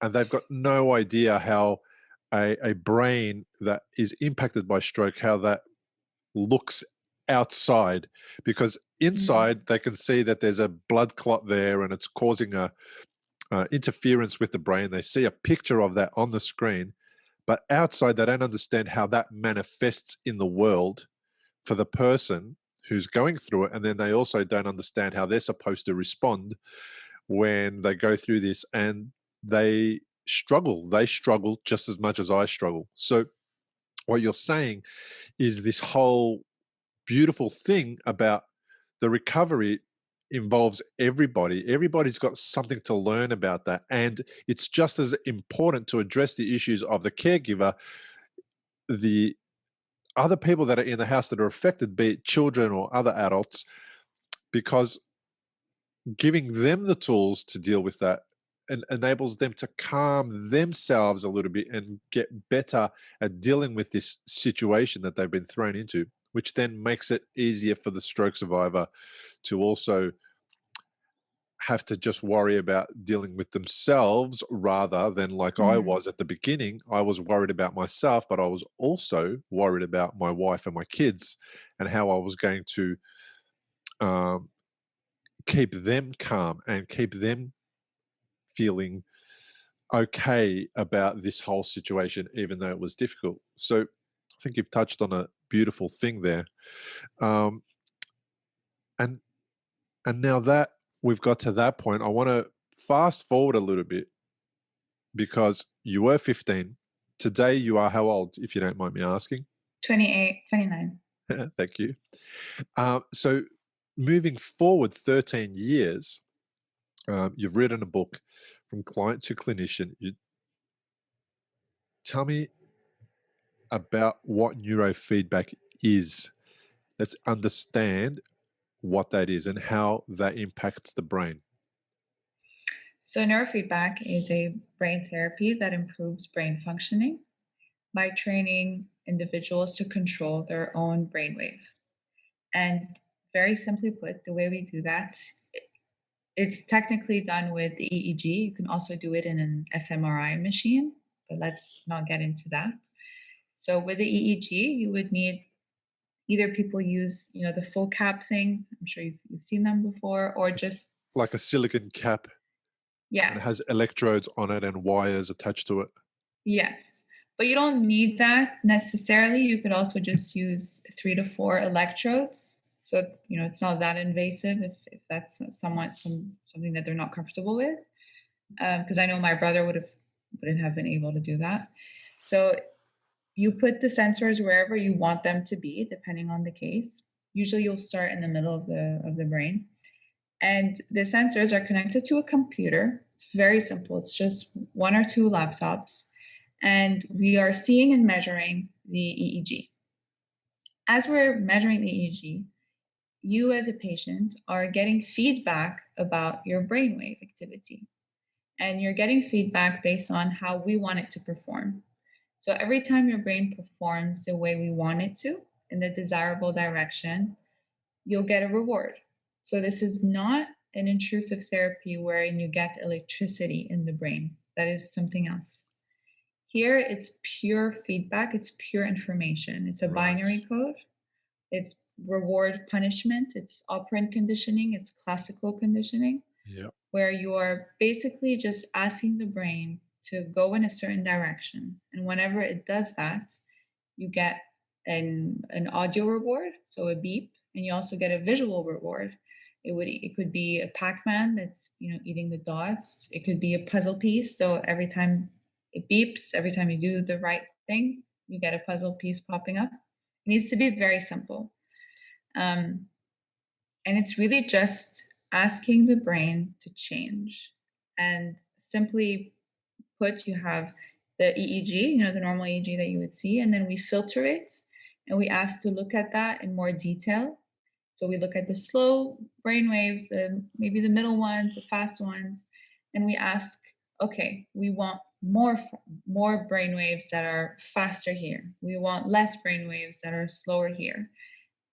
and they've got no idea how a brain that is impacted by stroke, how that looks outside, because inside they can see that there's a blood clot there and it's causing a interference with the brain. They see a picture of that on the screen, but outside they don't understand how that manifests in the world for the person who's going through it. And then they also don't understand how they're supposed to respond when they go through this, and they struggle just as much as I struggle. So what you're saying is this whole beautiful thing about the recovery involves everybody. Everybody's got something to learn about that. And it's just as important to address the issues of the caregiver, the other people that are in the house that are affected, be it children or other adults, because giving them the tools to deal with that and enables them to calm themselves a little bit and get better at dealing with this situation that they've been thrown into, which then makes it easier for the stroke survivor to also have to just worry about dealing with themselves, rather than like I was at the beginning. I was worried about myself, but I was also worried about my wife and my kids and how I was going to keep them calm and keep them feeling okay about this whole situation, even though it was difficult. So I think you've touched on a beautiful thing there. Um, and and now that we've got to that point, I want to fast forward a little bit, because you were 15. Today you are how old, if you don't mind me asking? 28, 29. Thank you. So moving forward 13 years, you've written a book, From Client to Clinician. You tell me about what neurofeedback is. Let's understand what that is and how that impacts the brain. So neurofeedback is a brain therapy that improves brain functioning by training individuals to control their own brainwave. And very simply put, the way we do that, it's technically done with the EEG. You can also do it in an fMRI machine, but let's not get into that. So with the EEG, you would need either people use, the full cap things. I'm sure you've seen them before, or It's just like a silicon cap, and it yeah, has electrodes on it and wires attached to it. yes. But you don't need that necessarily. You could also just use 3 to 4 electrodes. So, it's not that invasive if that's something that they're not comfortable with. Because I know my brother wouldn't have been able to do that. So you put the sensors wherever you want them to be, depending on the case. Usually you'll start in the middle of the brain. And the sensors are connected to a computer. It's very simple. It's just 1 or 2 laptops. And we are seeing and measuring the EEG. As we're measuring the EEG, you as a patient are getting feedback about your brainwave activity. And you're getting feedback based on how we want it to perform. So every time your brain performs the way we want it to, in the desirable direction, you'll get a reward. So this is not an intrusive therapy wherein you get electricity in the brain. That is something else. Here, it's pure feedback. It's pure information. It's a Right. binary code. It's reward punishment. It's operant conditioning. It's classical conditioning, Yeah. where you are basically just asking the brain to go in a certain direction. And whenever it does that, you get an audio reward, so a beep, and you also get a visual reward. It could be a Pac-Man that's eating the dots. It could be a puzzle piece. So every time it beeps, every time you do the right thing, you get a puzzle piece popping up. It needs to be very simple. Um, and it's really just asking the brain to change. And simply put, you have the EEG, the normal EEG that you would see, and then we filter it and we ask to look at that in more detail. So we look at the slow brain waves, maybe the middle ones, the fast ones, and we ask, okay, we want more brain waves that are faster here. We want less brain waves that are slower here.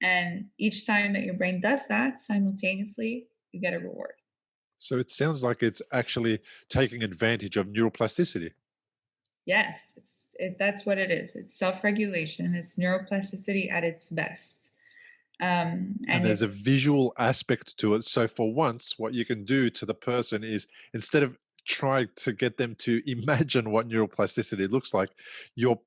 And each time that your brain does that simultaneously, you get a reward. So it sounds like it's actually taking advantage of neuroplasticity. Yes, that's what it is. It's self-regulation. It's neuroplasticity at its best. And And there's a it's visual aspect to it. So for once, what you can do to the person is, instead of trying to get them to imagine what neuroplasticity looks like, you're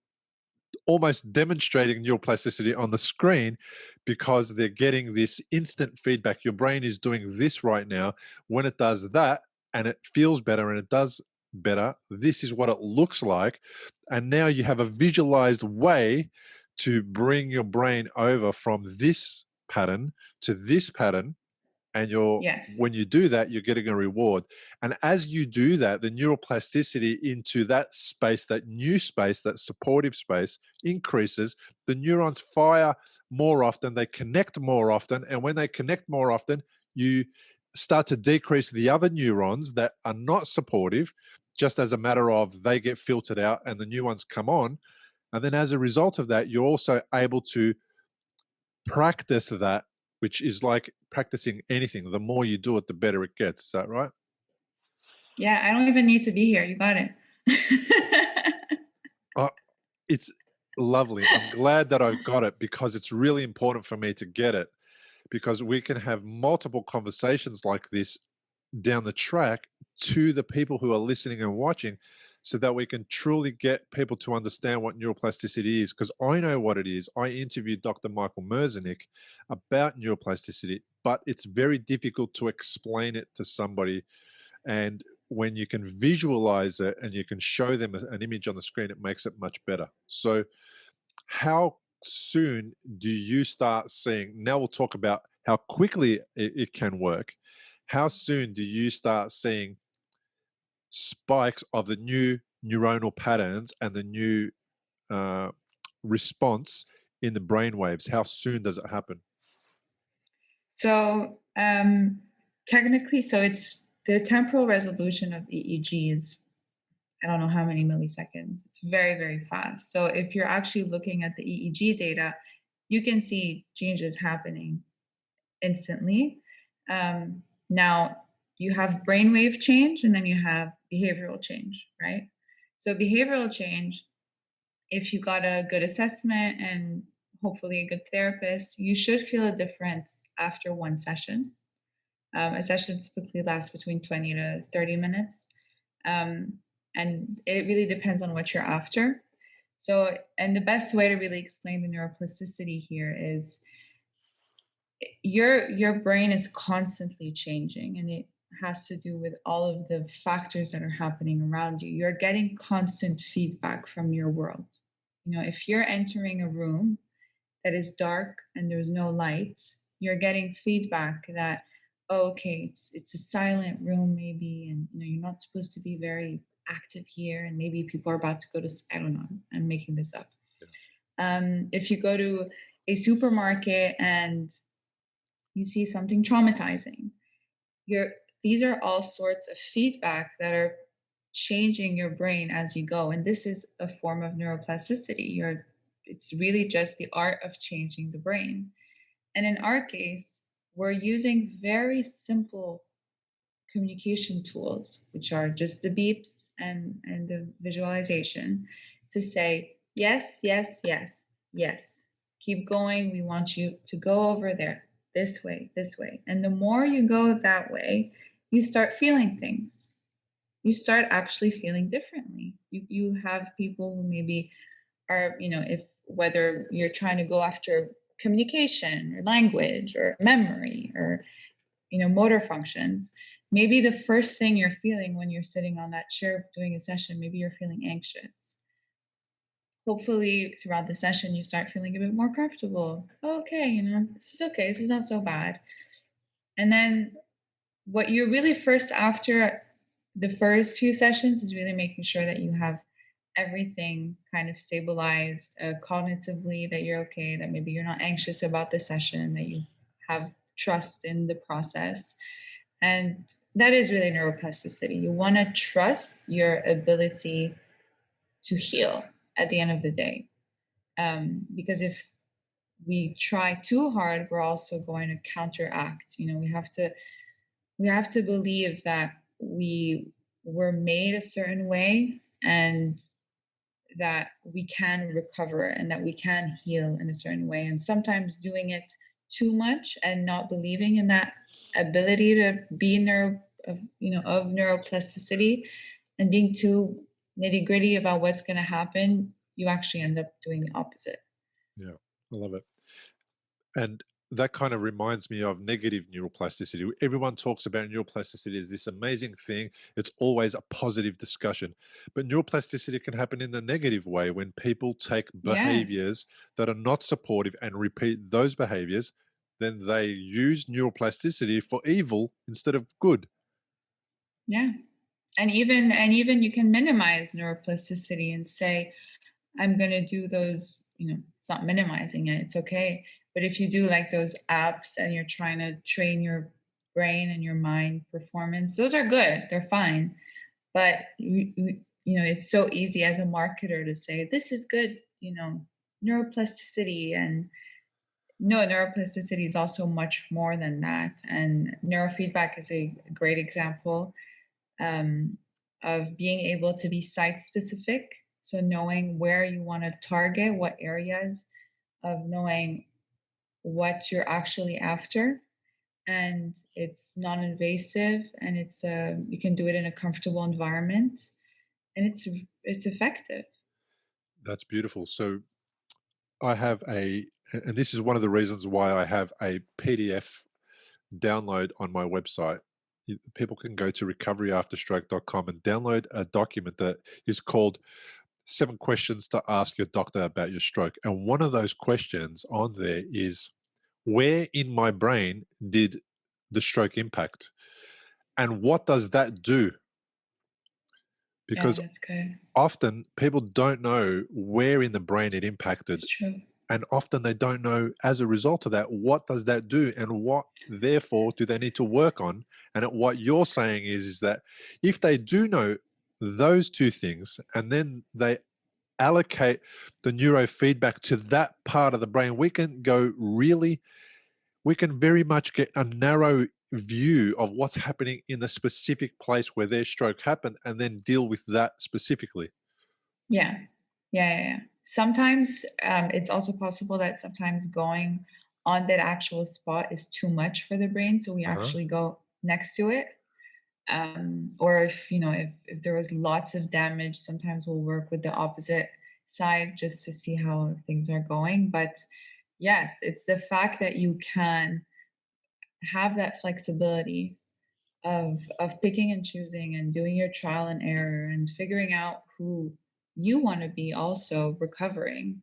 almost demonstrating neuroplasticity on the screen, because they're getting this instant feedback. Your brain is doing this right now. When it does that and it feels better and it does better, this is what it looks like. And now you have a visualized way to bring your brain over from this pattern to this pattern, and yes, when you do that, you're getting a reward. And as you do that, the neuroplasticity into that space, that new space, that supportive space, increases. The neurons fire more often, they connect more often, and when they connect more often, you start to decrease the other neurons that are not supportive, just as a matter of they get filtered out and the new ones come on. And then as a result of that, you're also able to practice that, which is like practicing anything. The more you do it, the better it gets. Is that right? yeah, I don't even need to be here. You got it. Oh, it's lovely. I'm glad that I got it, because it's really important for me to get it, because we can have multiple conversations like this down the track to the people who are listening and watching, so that we can truly get people to understand what neuroplasticity is. Because I know what it is. I interviewed Dr. Michael Merzenich about neuroplasticity, but it's very difficult to explain it to somebody. And when you can visualize it and you can show them an image on the screen, it makes it much better. So how soon do you start seeing, now we'll talk about how quickly it can work. How soon do you start seeing spikes of the new neuronal patterns and the new uh, response in the brain waves? How soon does it happen? So technically, so it's the temporal resolution of EEG is, I don't know how many milliseconds. It's very, very fast. So if you're actually looking at the EEG data, you can see changes happening instantly. Now, you have brainwave change and then you have behavioral change, right? So, behavioral change, if you got a good assessment and hopefully a good therapist, you should feel a difference after one session. A session typically lasts between 20 to 30 minutes. Um, and it really depends on what you're after. So, and the best way to really explain the neuroplasticity here is your brain is constantly changing, and it has to do with all of the factors that are happening around you. You're getting constant feedback from your world. If you're entering a room that is dark and there's no light, you're getting feedback that, oh, okay, it's a silent room maybe, and you're not supposed to be very active here, and maybe people are about to go to, I don't know, I'm making this up. If you go to a supermarket and you see something traumatizing, these are all sorts of feedback that are changing your brain as you go, and this is a form of neuroplasticity. It's really just the art of changing the brain. And in our case, we're using very simple communication tools, which are just the beeps and the visualization, to say, yes, yes, yes, yes. Keep going. We want you to go over there, this way, this way. And the more you go that way, you start feeling things. You start actually feeling differently. You have people who maybe are, if whether you're trying to go after communication or language or memory or motor functions, maybe the first thing you're feeling when you're sitting on that chair doing a session, maybe you're feeling anxious. Hopefully throughout the session you start feeling a bit more comfortable. Okay, this is okay, this is not so bad. And then what you're really first after the first few sessions is really making sure that you have everything kind of stabilized cognitively, that you're okay, that maybe you're not anxious about the session, that you have trust in the process. And that is really neuroplasticity. You want to trust your ability to heal at the end of the day. Because if we try too hard, we're also going to counteract. We have to believe that we were made a certain way and that we can recover and that we can heal in a certain way. And sometimes doing it too much and not believing in that ability to be of neuroplasticity and being too nitty gritty about what's going to happen, you actually end up doing the opposite. Yeah, I love it. And that kind of reminds me of negative neuroplasticity. Everyone talks about neuroplasticity as this amazing thing. It's always a positive discussion. But neuroplasticity can happen in the negative way when people take Yes. behaviors that are not supportive and repeat those behaviors, then they use neuroplasticity for evil instead of good. Yeah. And even you can minimize neuroplasticity and say, I'm going to do those, it's not minimizing it, it's okay. But if you do like those apps and you're trying to train your brain and your mind performance, those are good, they're fine. But, it's so easy as a marketer to say, this is good, neuroplasticity. And no, neuroplasticity is also much more than that. And neurofeedback is a great example um, of being able to be site specific. So knowing where you want to target, what areas, of knowing what you're actually after. And it's non-invasive, and you can do it in a comfortable environment, and it's effective. That's beautiful. So I have and this is one of the reasons why I have a PDF download on my website. People can go to recoveryafterstroke.com and download a document that is called 7 questions to ask your doctor about your stroke. And one of those questions on there is, where in my brain did the stroke impact? And what does that do? Yeah, Because that's good. often people don't know where in the brain it impacted. It's true. And often they don't know, as a result of that, what does that do and what, therefore, do they need to work on? And what you're saying is that if they do know those two things and then they allocate the neurofeedback to that part of the brain, we can very much get a narrow view of what's happening in the specific place where their stroke happened and then deal with that specifically. Yeah. Yeah. Sometimes it's also possible that sometimes going on that actual spot is too much for the brain, so we Uh-huh. actually go next to it. Or if there was lots of damage, sometimes we'll work with the opposite side just to see how things are going. But yes, it's the fact that you can have that flexibility of picking and choosing and doing your trial and error and figuring out who you want to be also recovering.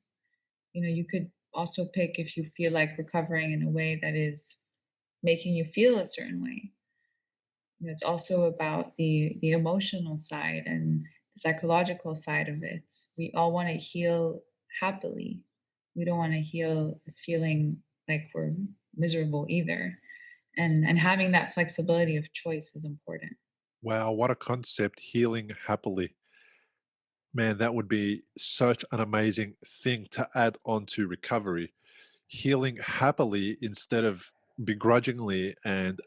You could also pick if you feel like recovering in a way that is making you feel a certain way. It's also about the emotional side and the psychological side of it. We all want to heal happily. We don't want to heal feeling like we're miserable either. And having that flexibility of choice is important. Wow, what a concept, healing happily. Man, that would be such an amazing thing to add on to recovery. Healing happily instead of begrudgingly and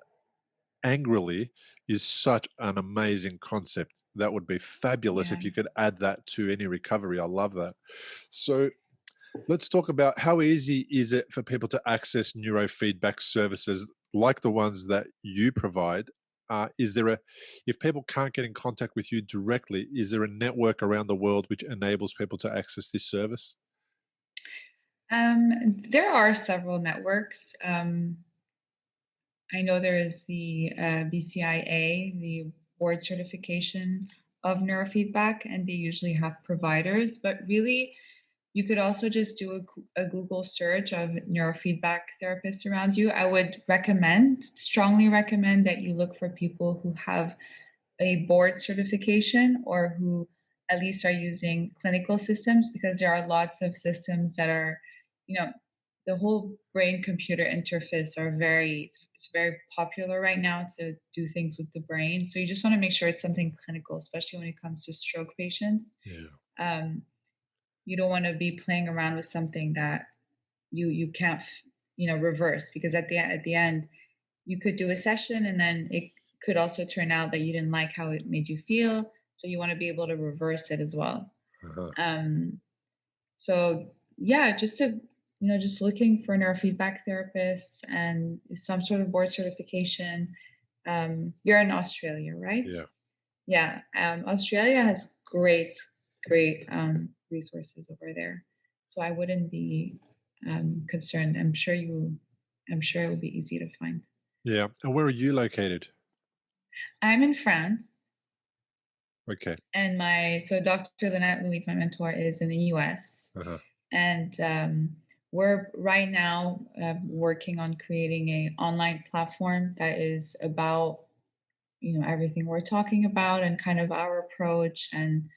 angrily is such an amazing concept. That would be fabulous Yeah. if you could add that to any recovery. I love that. So let's talk about how easy is it for people to access neurofeedback services like the ones that you provide? Is there a, if people can't get in contact with you directly, is there a network around the world which enables people to access this service? There are several networks. I know there is the BCIA, the board certification of neurofeedback, and they usually have providers. But really, you could also just do a Google search of neurofeedback therapists around you. I would strongly recommend that you look for people who have a board certification or who at least are using clinical systems, because there are lots of systems that are, you know, the whole brain computer interface are it's very popular right now to do things with the brain. So you just want to make sure it's something clinical, especially when it comes to stroke patients. Yeah. Um, you don't want to be playing around with something that you can't reverse, because at the end you could do a session and then it could also turn out that you didn't like how it made you feel, so you want to be able to reverse it as well. Uh-huh. So yeah, just looking for neurofeedback therapists and some sort of board certification. You're in Australia, right? Yeah. Yeah. Australia has great resources over there, so I wouldn't be concerned. I'm sure it will be easy to find. Yeah. And where are you located? I'm in France, Okay. and so Dr. Lynette Louise, my mentor, is in the US. Uh-huh. And we're right now working on creating a online platform that is about everything we're talking about and kind of our approach. And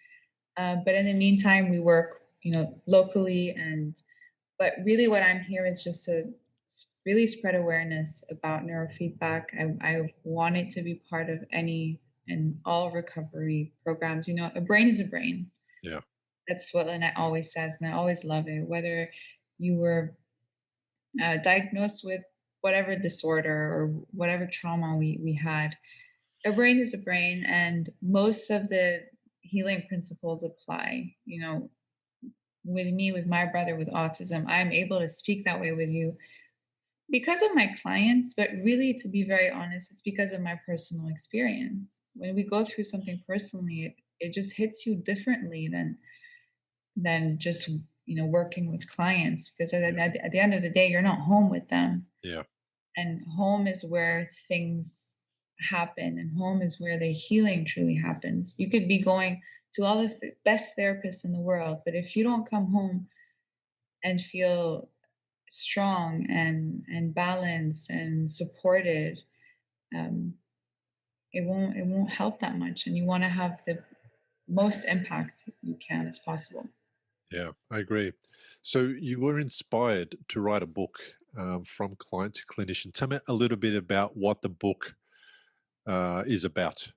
but in the meantime, we work locally. And but really, what I'm here is just to really spread awareness about neurofeedback. I want it to be part of any and all recovery programs. A brain is a brain. Yeah. That's what Lynette always says, and I always love it. Whether you were diagnosed with whatever disorder or whatever trauma we had, a brain is a brain, and most of the healing principles apply. With me, with my brother with autism, I'm able to speak that way with you because of my clients, but really, to be very honest, it's because of my personal experience. When we go through something personally, it just hits you differently than just working with clients, because at the end of the day, you're not home with them, Yeah. and home is where things happen, and home is where the healing truly happens. You could be going to all the best therapists in the world, but if you don't come home and feel strong and balanced and supported, um, it won't help that much. And you want to have the most impact you can as possible. Yeah, I agree. So you were inspired to write a book, from client to clinician. Tell me a little bit about what the book is about.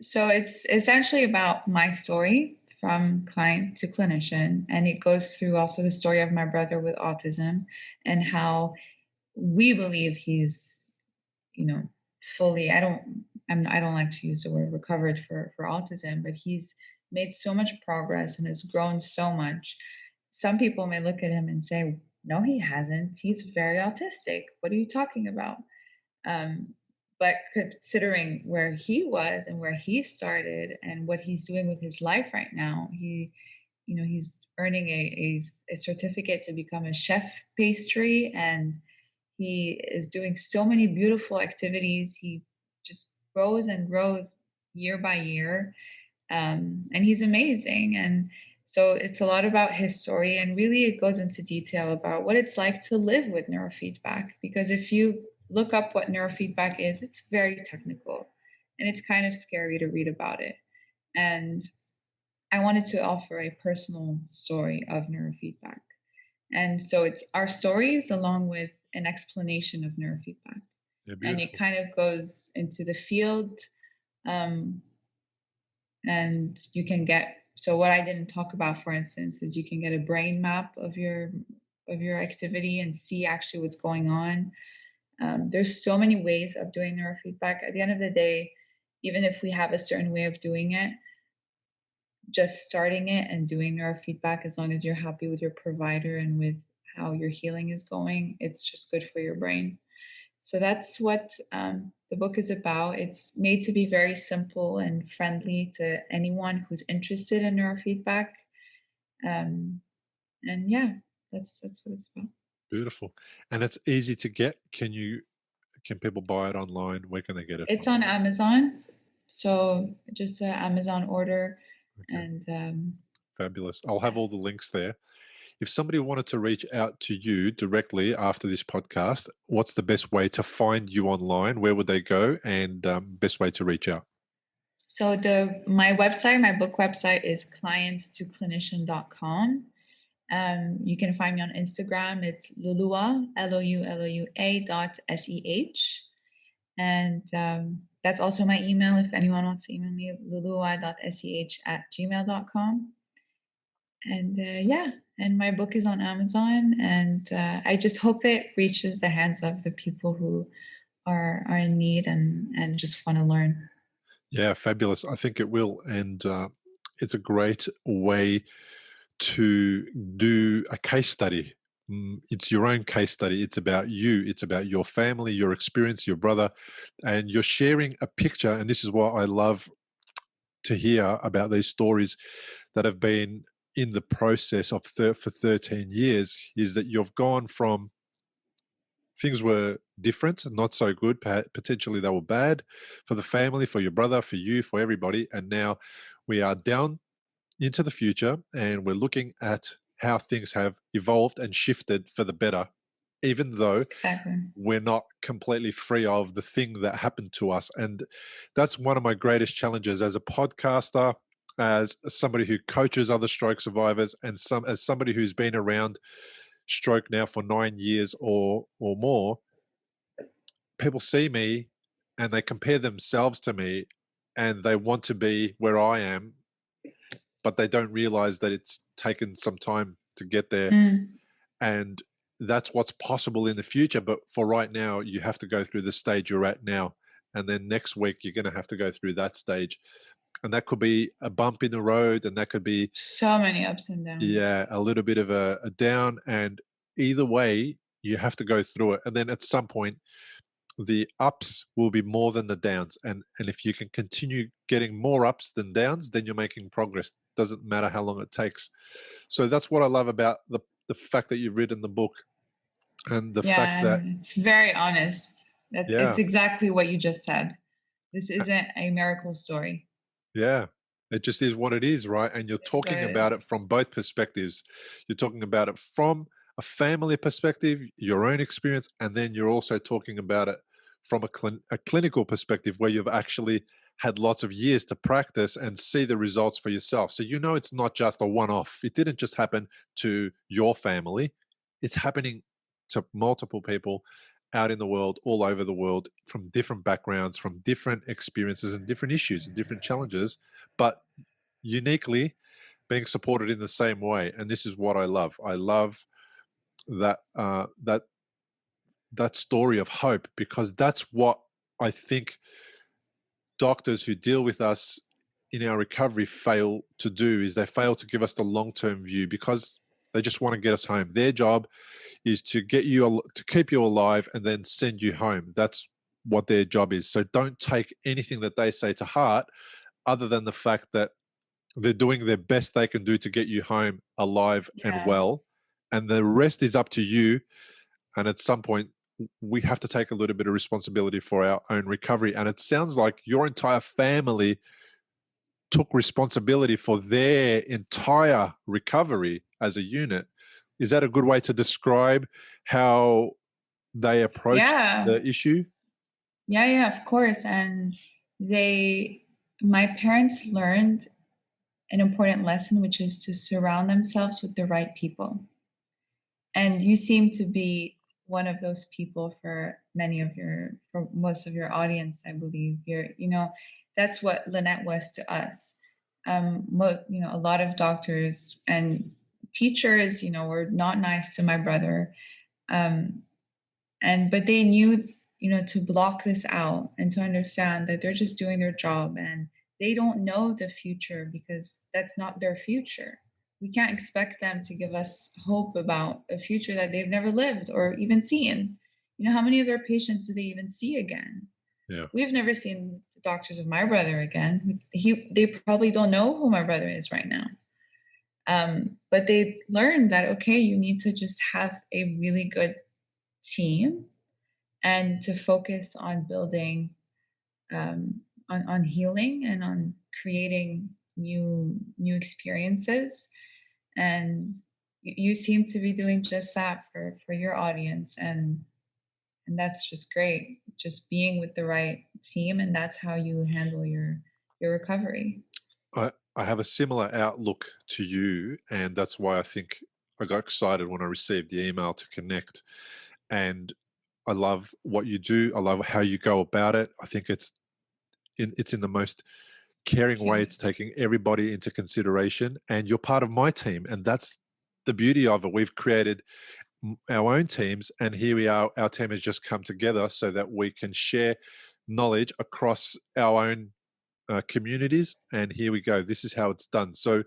So it's essentially about my story from client to clinician, and it goes through also the story of my brother with autism and how we believe he's, fully. I don't like to use the word recovered for autism, but he's made so much progress and has grown so much. Some people may look at him and say, "No, he hasn't. He's very autistic. What are you talking about?" Um, but considering where he was and where he started and what he's doing with his life right now, he's earning a certificate to become a chef pastry, and he is doing so many beautiful activities. He just grows and grows year by year, and he's amazing. And so it's a lot about his story, and really it goes into detail about what it's like to live with neurofeedback. Because if you look up what neurofeedback is, it's very technical and it's kind of scary to read about it. And I wanted to offer a personal story of neurofeedback. And so it's our stories along with an explanation of neurofeedback. Yeah, And it beautiful. kind of goes into the field. Um, and you can get, so what I didn't talk about, for instance, is you can get a brain map of your activity and see actually what's going on. There's so many ways of doing neurofeedback. At the end of the day, even if we have a certain way of doing it, just starting it and doing neurofeedback, as long as you're happy with your provider and with how your healing is going, it's just good for your brain. So that's what the book is about. It's made to be very simple and friendly to anyone who's interested in neurofeedback. And yeah, that's what it's about. Beautiful. And it's easy to get. Can people buy it online? Where can they get it It's from? on Amazon, so just an Amazon order, Okay. and Fabulous. I'll have all the links there. If somebody wanted to reach out to you directly after this podcast, what's the best way to find you online? Where would they go? And best way to reach out? so my book website is clienttoclinician.com. You can find me on Instagram. It's Louloua, LOULOUA.SEH. And that's also my email if anyone wants to email me, louloua.seh@gmail.com. And and my book is on Amazon, and I just hope it reaches the hands of the people who are in need and just want to learn. Yeah, fabulous. I think it will. And it's a great way to do a case study. It's your own case study. It's about you. It's about your family, your experience, your brother, and you're sharing a picture. And this is what I love to hear about these stories that have been in the process of for 13 years, is that you've gone from things were different and not so good, potentially they were bad for the family, for your brother, for you, for everybody, and now we are down into the future and we're looking at how things have evolved and shifted for the better, even though Exactly. we're not completely free of the thing that happened to us. And that's one of my greatest challenges as a podcaster, as somebody who coaches other stroke survivors, and as somebody who's been around stroke now for 9 years or more. People see me and they compare themselves to me and they want to be where I am, but they don't realize that it's taken some time to get there. And that's what's possible in the future. But for right now, you have to go through the stage you're at now. And then next week, you're going to have to go through that stage. And that could be a bump in the road, and that could be, So many ups and downs. yeah, a little bit of a down. And either way, you have to go through it. And then at some point, the ups will be more than the downs. And if you can continue getting more ups than downs, then you're making progress. Doesn't matter how long it takes. So that's what I love about the fact that you've written the book, and the fact that, and it's very honest. It's exactly what you just said. This isn't a miracle story. Yeah, it just is what it is, right? And you're talking about it from both perspectives. You're talking about it from a family perspective, your own experience, and then you're also talking about it from a clinical perspective where you've actually had lots of years to practice and see the results for yourself. So you know it's not just a one-off. It didn't just happen to your family. It's happening to multiple people out in the world, all over the world, from different backgrounds, from different experiences and different issues and different challenges, but uniquely being supported in the same way. And this is what I love. I love that that story of hope, because that's what I think doctors who deal with us in our recovery fail to do, is they fail to give us the long-term view, because they just want to get us home. Their job is to get you, to keep you alive and then send you home. That's what their job is. So don't take anything that they say to heart, other than the fact that they're doing their best they can do to get you home alive and well, and the rest is up to you. And at some point, we have to take a little bit of responsibility for our own recovery. And it sounds like your entire family took responsibility for their entire recovery as a unit. Is that a good way to describe how they approached the issue? Yeah, of course. And my parents learned an important lesson, which is to surround themselves with the right people. And you seem to be one of those people for most of your audience, I believe. That's what Lynette was to us. A lot of doctors and teachers, were not nice to my brother. But they knew, to block this out and to understand that they're just doing their job and they don't know the future because that's not their future. We can't expect them to give us hope about a future that they've never lived or even seen. How many of their patients do they even see again? Yeah. We've never seen the doctors of my brother again. They probably don't know who my brother is right now. But they learned that, okay, you need to just have a really good team and to focus on building, on healing and on creating new experiences. And you seem to be doing just that for your audience. And that's just great. Just being with the right team, and that's how you handle your recovery. I have a similar outlook to you, and that's why I think I got excited when I received the email to connect. And I love what you do. I love how you go about it. I think it's in the most caring way. Okay. It's taking everybody into consideration, and you're part of my team, and that's the beauty of it. We've created our own teams, and here we are. Our team has just come together so that we can share knowledge across our own communities. And here we go. This is how it's done. So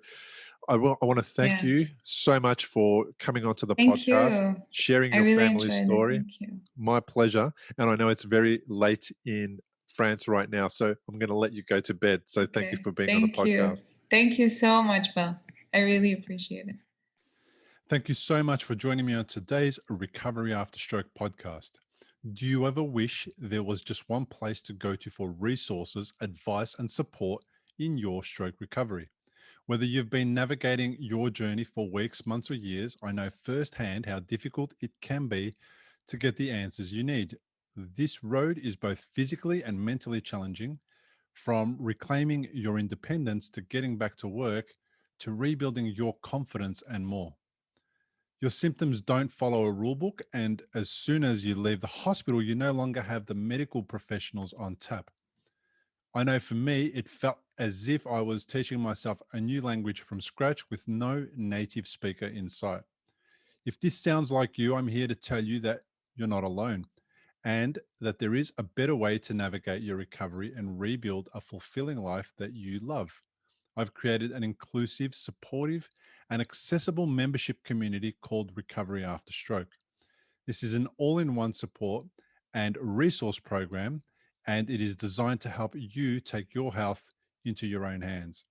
I want to thank Yeah. you so much for coming onto the Thank podcast, you. sharing I your really family enjoyed story. it. Thank you. My pleasure. And I know it's very late in France right now, so I'm going to let you go to bed. So thank you Okay. for being on the Thank you. podcast. Thank you so much, Bill. I really appreciate it. Thank you so much for joining me on today's Recovery After Stroke podcast. Do you ever wish there was just one place to go to for resources, advice, and support in your stroke recovery? Whether you've been navigating your journey for weeks, months, or years, I know firsthand how difficult it can be to get the answers you need. This road is both physically and mentally challenging, from reclaiming your independence to getting back to work to rebuilding your confidence and more. Your symptoms don't follow a rule book, and as soon as you leave the hospital, you no longer have the medical professionals on tap. I know for me, it felt as if I was teaching myself a new language from scratch with no native speaker in sight. If this sounds like you, I'm here to tell you that you're not alone and that there is a better way to navigate your recovery and rebuild a fulfilling life that you love. I've created an inclusive, supportive, and accessible membership community called Recovery After Stroke. This is an all-in-one support and resource program, and it is designed to help you take your health into your own hands.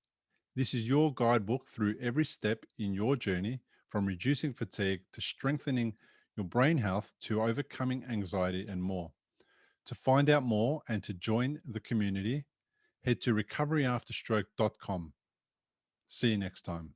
This is your guidebook through every step in your journey, from reducing fatigue to strengthening your brain health to overcoming anxiety and more. To find out more and to join the community, head to recoveryafterstroke.com. See you next time.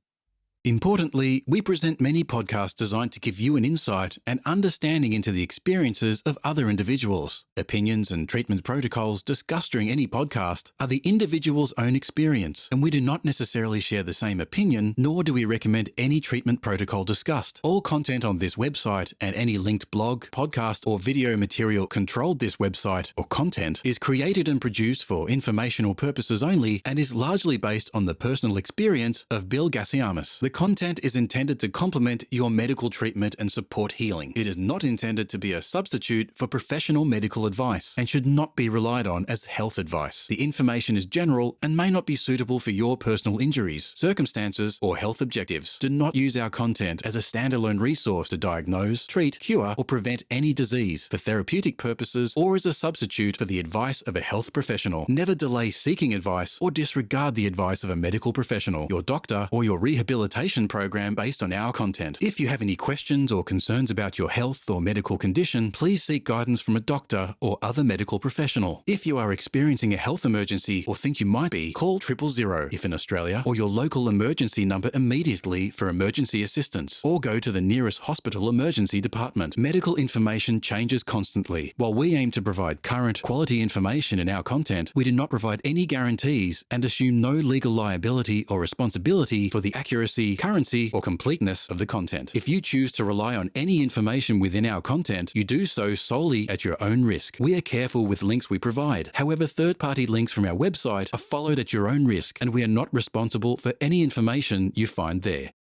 Importantly, we present many podcasts designed to give you an insight and understanding into the experiences of other individuals. Opinions and treatment protocols discussed during any podcast are the individual's own experience, and we do not necessarily share the same opinion, nor do we recommend any treatment protocol discussed. All content on this website and any linked blog, podcast, or video material controlled this website or content is created and produced for informational purposes only and is largely based on the personal experience of Bill Gassiamis. The content is intended to complement your medical treatment and support healing. It is not intended to be a substitute for professional medical advice and should not be relied on as health advice. The information is general and may not be suitable for your personal injuries, circumstances, or health objectives. Do not use our content as a standalone resource to diagnose, treat, cure, or prevent any disease for therapeutic purposes or as a substitute for the advice of a health professional. Never delay seeking advice or disregard the advice of a medical professional, your doctor, or your rehabilitation program based on our content. If you have any questions or concerns about your health or medical condition, please seek guidance from a doctor or other medical professional. If you are experiencing a health emergency or think you might be, call 000 if in Australia, or your local emergency number immediately for emergency assistance, or go to the nearest hospital emergency department. Medical information changes constantly. While we aim to provide current, quality information in our content, we do not provide any guarantees and assume no legal liability or responsibility for the accuracy, currency, or completeness of the content. If you choose to rely on any information within our content, you do so solely at your own risk. We are careful with links we provide. However, third-party links from our website are followed at your own risk, and we are not responsible for any information you find there.